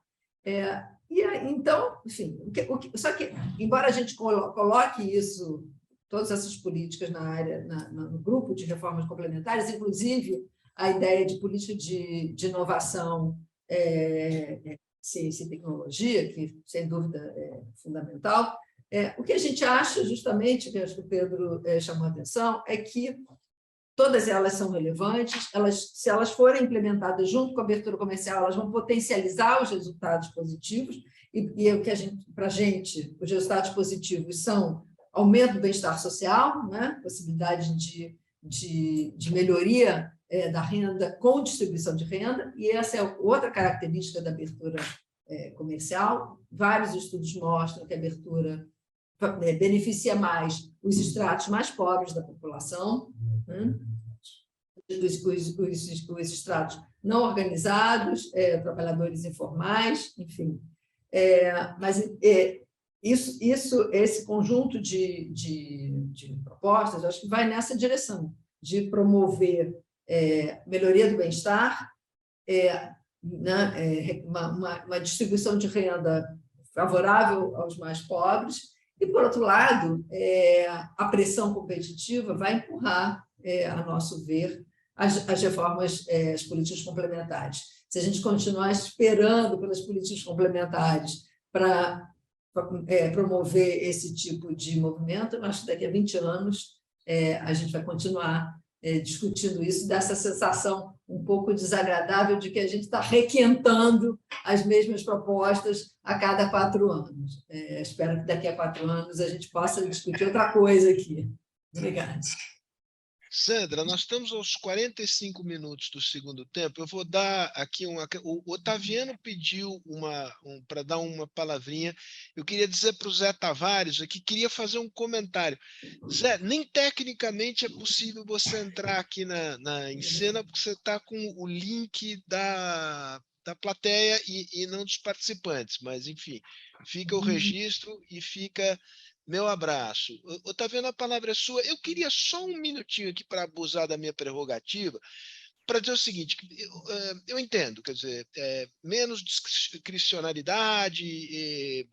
Então, enfim, só que, embora a gente coloque isso, todas essas políticas na área, no grupo de reformas complementares, inclusive a ideia de política de inovação, ciência e tecnologia, que, sem dúvida, é fundamental, o que a gente acha, justamente, que acho que o Pedro chamou a atenção, é que todas elas são relevantes, se elas forem implementadas junto com a abertura comercial, elas vão potencializar os resultados positivos, e o que para a gente, os resultados positivos são aumento do bem-estar social, né? Possibilidade de melhoria da renda com distribuição de renda, e essa é outra característica da abertura comercial. Vários estudos mostram que a abertura beneficia mais os estratos mais pobres da população, né? Os estratos não organizados, trabalhadores informais, enfim. Mas esse conjunto de propostas, eu acho que vai nessa direção, de promover melhoria do bem-estar, uma distribuição de renda favorável aos mais pobres, e, por outro lado, a pressão competitiva vai empurrar, a nosso ver, as reformas, as políticas complementares. Se a gente continuar esperando pelas políticas complementares para promover esse tipo de movimento, eu acho que daqui a 20 anos a gente vai continuar discutindo isso, dessa sensação um pouco desagradável de que a gente está requentando as mesmas propostas a cada 4 anos. Espero que daqui a 4 anos a gente possa discutir outra coisa aqui. Obrigada. Sandra, nós estamos aos 45 minutos do segundo tempo. Eu vou dar aqui o Otaviano pediu para dar uma palavrinha. Eu queria dizer para o Zé Tavares aqui, queria fazer um comentário. Zé, nem tecnicamente é possível você entrar aqui em cena, porque você está com o link da plateia e não dos participantes. Mas, enfim, fica o registro e fica meu abraço. Otaviano, a palavra é sua. Eu queria só um minutinho aqui para abusar da minha prerrogativa, para dizer o seguinte: eu entendo, quer dizer, menos discricionalidade,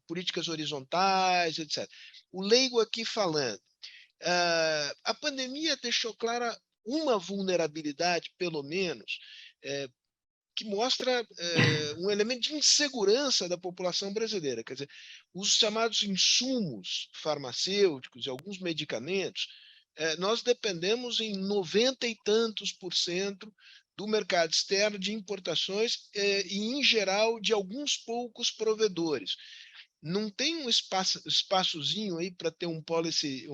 políticas horizontais, etc. O leigo aqui falando, a pandemia deixou clara uma vulnerabilidade, pelo menos, que mostra um elemento de insegurança da população brasileira. Quer dizer, os chamados insumos farmacêuticos e alguns medicamentos, nós dependemos em 90 e tantos % do mercado externo de importações e, em geral, de alguns poucos provedores. Não tem um espaçozinho aí para ter um policy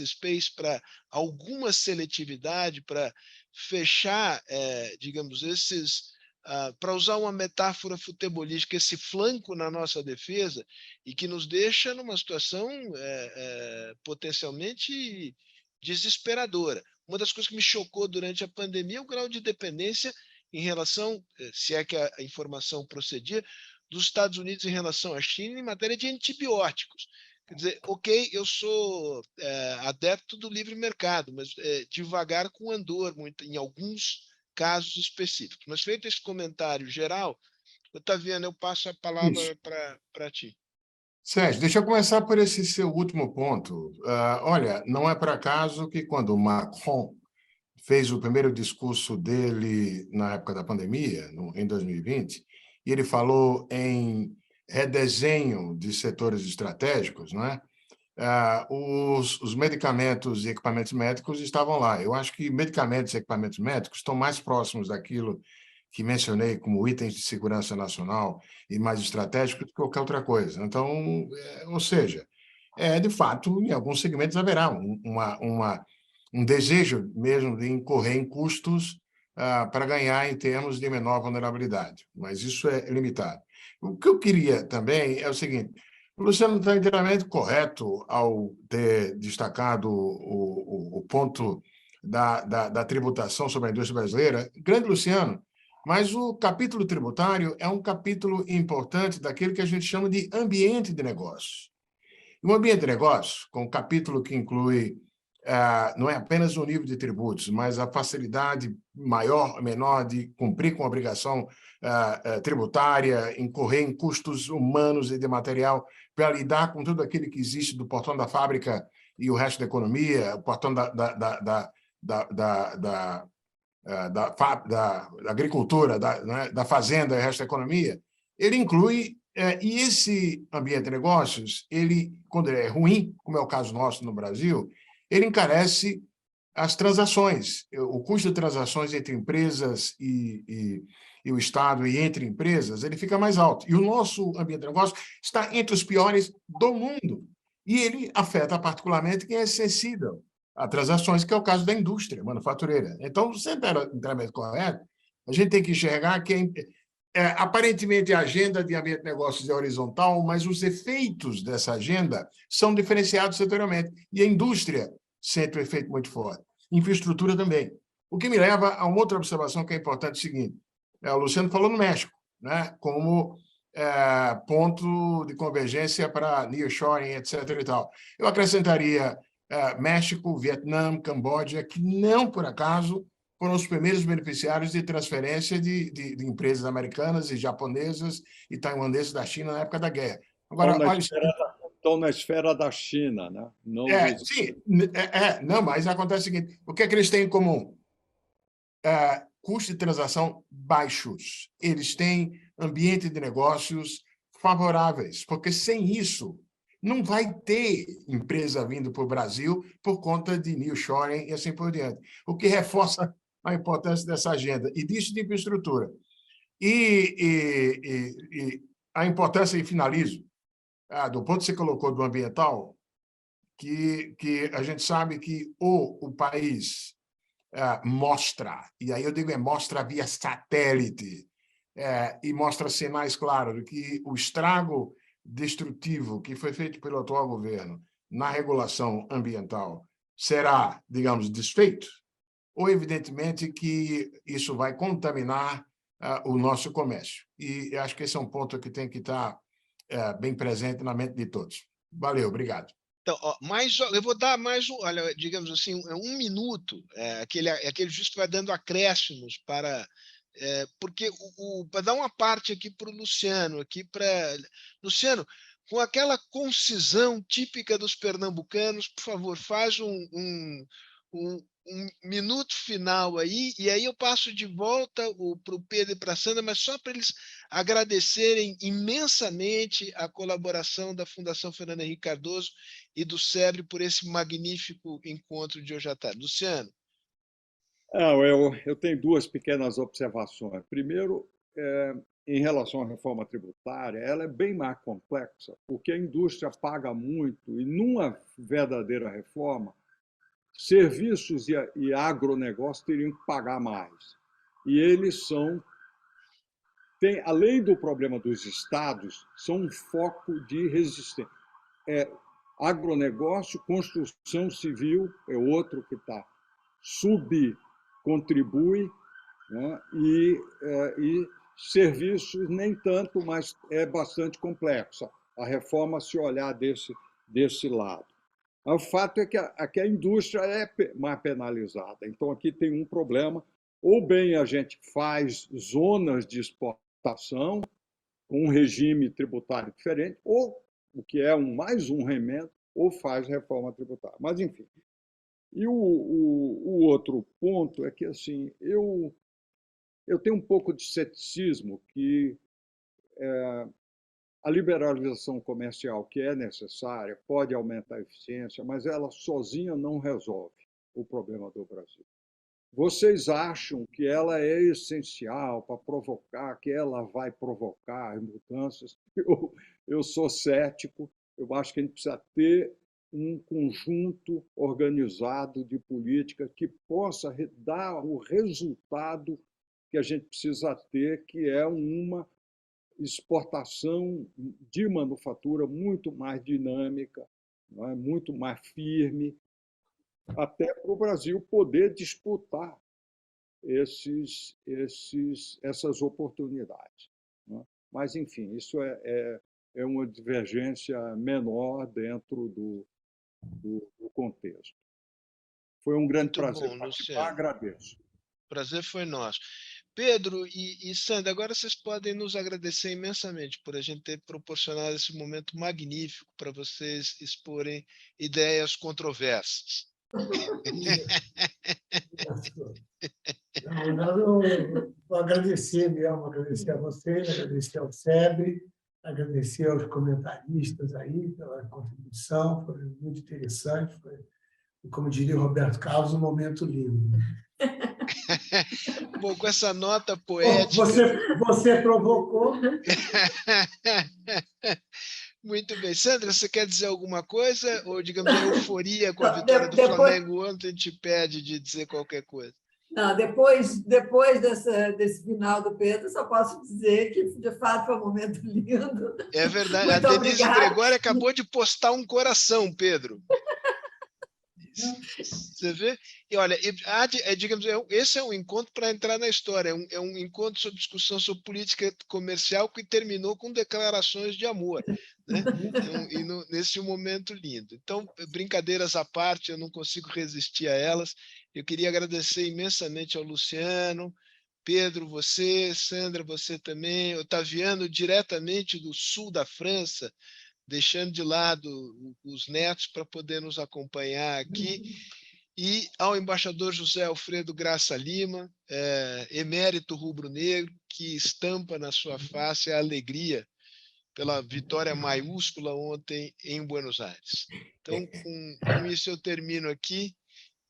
space para alguma seletividade, para fechar, digamos, para usar uma metáfora futebolística, esse flanco na nossa defesa, e que nos deixa numa situação potencialmente desesperadora. Uma das coisas que me chocou durante a pandemia é o grau de dependência em relação, se é que a informação procedia, dos Estados Unidos em relação à China em matéria de antibióticos. Quer dizer, ok, eu sou adepto do livre mercado, mas devagar com andor, em alguns casos específicos. Mas, feito esse comentário geral, Otaviano, eu passo a palavra para ti. Sérgio, deixa eu começar por esse seu último ponto. Olha, não é por acaso que quando Macron fez o primeiro discurso dele na época da pandemia, em 2020, e ele falou em redesenho de setores estratégicos, não é? Os medicamentos e equipamentos médicos estavam lá. Eu acho que medicamentos e equipamentos médicos estão mais próximos daquilo que mencionei como itens de segurança nacional e mais estratégicos do que qualquer outra coisa. Então, ou seja, de fato, em alguns segmentos haverá um desejo mesmo de incorrer em custos para ganhar em termos de menor vulnerabilidade, mas isso é limitado. O que eu queria também é o seguinte: o Luciano está inteiramente correto ao ter destacado o ponto da tributação sobre a indústria brasileira. Grande Luciano, mas o capítulo tributário é um capítulo importante daquele que a gente chama de ambiente de negócio. Um ambiente de negócio, com um capítulo que inclui não é apenas o nível de tributos, mas a facilidade maior ou menor de cumprir com a obrigação tributária, incorrer em custos humanos e de material para lidar com tudo aquilo que existe do portão da fábrica e o resto da economia, o portão da agricultura, da fazenda e o resto da economia. Ele inclui, e esse ambiente de negócios, ele, quando ele é ruim, como é o caso nosso no Brasil, ele encarece as transações, o custo de transações entre empresas e o Estado e entre empresas, ele fica mais alto. E o nosso ambiente de negócio está entre os piores do mundo. E ele afeta particularmente quem é sensível a transações, que é o caso da indústria manufatureira. Então, você está inteiramente correto, a gente tem que enxergar que aparentemente a agenda de ambiente de negócios é horizontal, mas os efeitos dessa agenda são diferenciados setorialmente. E a indústria sente um efeito muito forte. Infraestrutura também. O que me leva a uma outra observação que é importante, é o seguinte: o Luciano falou no México, né, como ponto de convergência para nearshoring, etc. e tal. Eu acrescentaria México, Vietnã, Camboja, que não, por acaso, foram os primeiros beneficiários de transferência de empresas americanas e japonesas e taiwanesas da China na época da guerra. Agora, olha, estão na esfera da China, né? Não sim, não, mas acontece o seguinte: o que é que eles têm em comum? Custos de transação baixos. Eles têm ambiente de negócios favoráveis, porque sem isso não vai ter empresa vindo para o Brasil por conta de nearshoring e assim por diante, o que reforça a importância dessa agenda e disso de infraestrutura. E a importância, e finalizo, do ponto que você colocou do ambiental, que a gente sabe que o país mostra, e aí eu digo mostra via satélite, e mostra sinais claros de que o estrago destrutivo que foi feito pelo atual governo na regulação ambiental será, digamos, desfeito, ou evidentemente que isso vai contaminar o nosso comércio. E acho que esse é um ponto que tem que estar bem presente na mente de todos. Valeu, obrigado. Então, eu vou dar mais, olha, digamos assim, um minuto, aquele juiz que vai dando acréscimos para... porque para dar uma parte aqui para o Luciano, Luciano, com aquela concisão típica dos pernambucanos, por favor, faz um minuto final aí, e aí eu passo de volta para o Pedro e para a Sandra, mas só para eles agradecerem imensamente a colaboração da Fundação Fernando Henrique Cardoso e do SEBRE por esse magnífico encontro de hoje à tarde. Luciano. Eu tenho duas pequenas observações. Primeiro, em relação à reforma tributária, ela é bem mais complexa, porque a indústria paga muito e, numa verdadeira reforma, serviços e agronegócio teriam que pagar mais. E eles além do problema dos estados, são um foco de resistência. Agronegócio, construção civil é outro que subcontribui, né? E serviços nem tanto, mas é bastante complexa a reforma se olhar desse lado. O fato é que a indústria é mais penalizada. Então, aqui tem um problema. Ou bem a gente faz zonas de exportação com um regime tributário diferente, ou, o que é mais um remendo, ou faz reforma tributária. Mas, enfim. E o outro ponto é que assim, eu tenho um pouco de ceticismo que a liberalização comercial, que é necessária, pode aumentar a eficiência, mas ela sozinha não resolve o problema do Brasil. Vocês acham que ela é essencial para provocar, que ela vai provocar mudanças? Eu sou cético, eu acho que a gente precisa ter um conjunto organizado de política que possa dar o resultado que a gente precisa ter, que é uma exportação de manufatura muito mais dinâmica, não é? Muito mais firme, até para o Brasil poder disputar essas oportunidades. Não é? Mas, enfim, isso é uma divergência menor dentro do contexto. Foi um grande Muito prazer bom, participar, Luciano. agradeço. O prazer foi nosso. Pedro e Sandra, agora vocês podem nos agradecer imensamente por a gente ter proporcionado esse momento magnífico para vocês exporem ideias controversas. Não, eu vou agradecer mesmo, agradecer a vocês, agradecer ao SEBRE, agradecer aos comentaristas aí pela contribuição, foi muito interessante, foi, como diria o Roberto Carlos, um momento lindo. Bom, com essa nota Bom, poética... você provocou. Muito bem. Sandra, você quer dizer alguma coisa? Ou, digamos, a euforia com a vitória do Flamengo ontem te impede de dizer qualquer coisa? Não, depois desse final do Pedro, só posso dizer que, de fato, foi um momento lindo. É verdade. Muito a Denise obrigada. Gregório acabou de postar um coração, Pedro. Você vê? E olha, digamos, esse é um encontro para entrar na história. É um encontro sobre discussão sobre política comercial que terminou com declarações de amor, né? Nesse momento lindo. Então, brincadeiras à parte, eu não consigo resistir a elas. Eu queria agradecer imensamente ao Luciano, Pedro, você, Sandra, você também, Otaviano, diretamente do sul da França, deixando de lado os netos para poder nos acompanhar aqui, e ao embaixador José Alfredo Graça Lima, emérito rubro-negro, que estampa na sua face a alegria pela vitória maiúscula ontem em Buenos Aires. Então, com isso eu termino aqui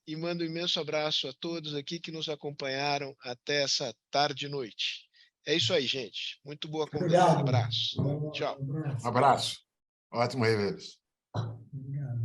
e mando um imenso abraço a todos aqui que nos acompanharam até essa tarde e noite. É isso aí, gente. Muito boa conversa. Um abraço. Tchau. Um abraço. Ótimo rever-los. Obrigado.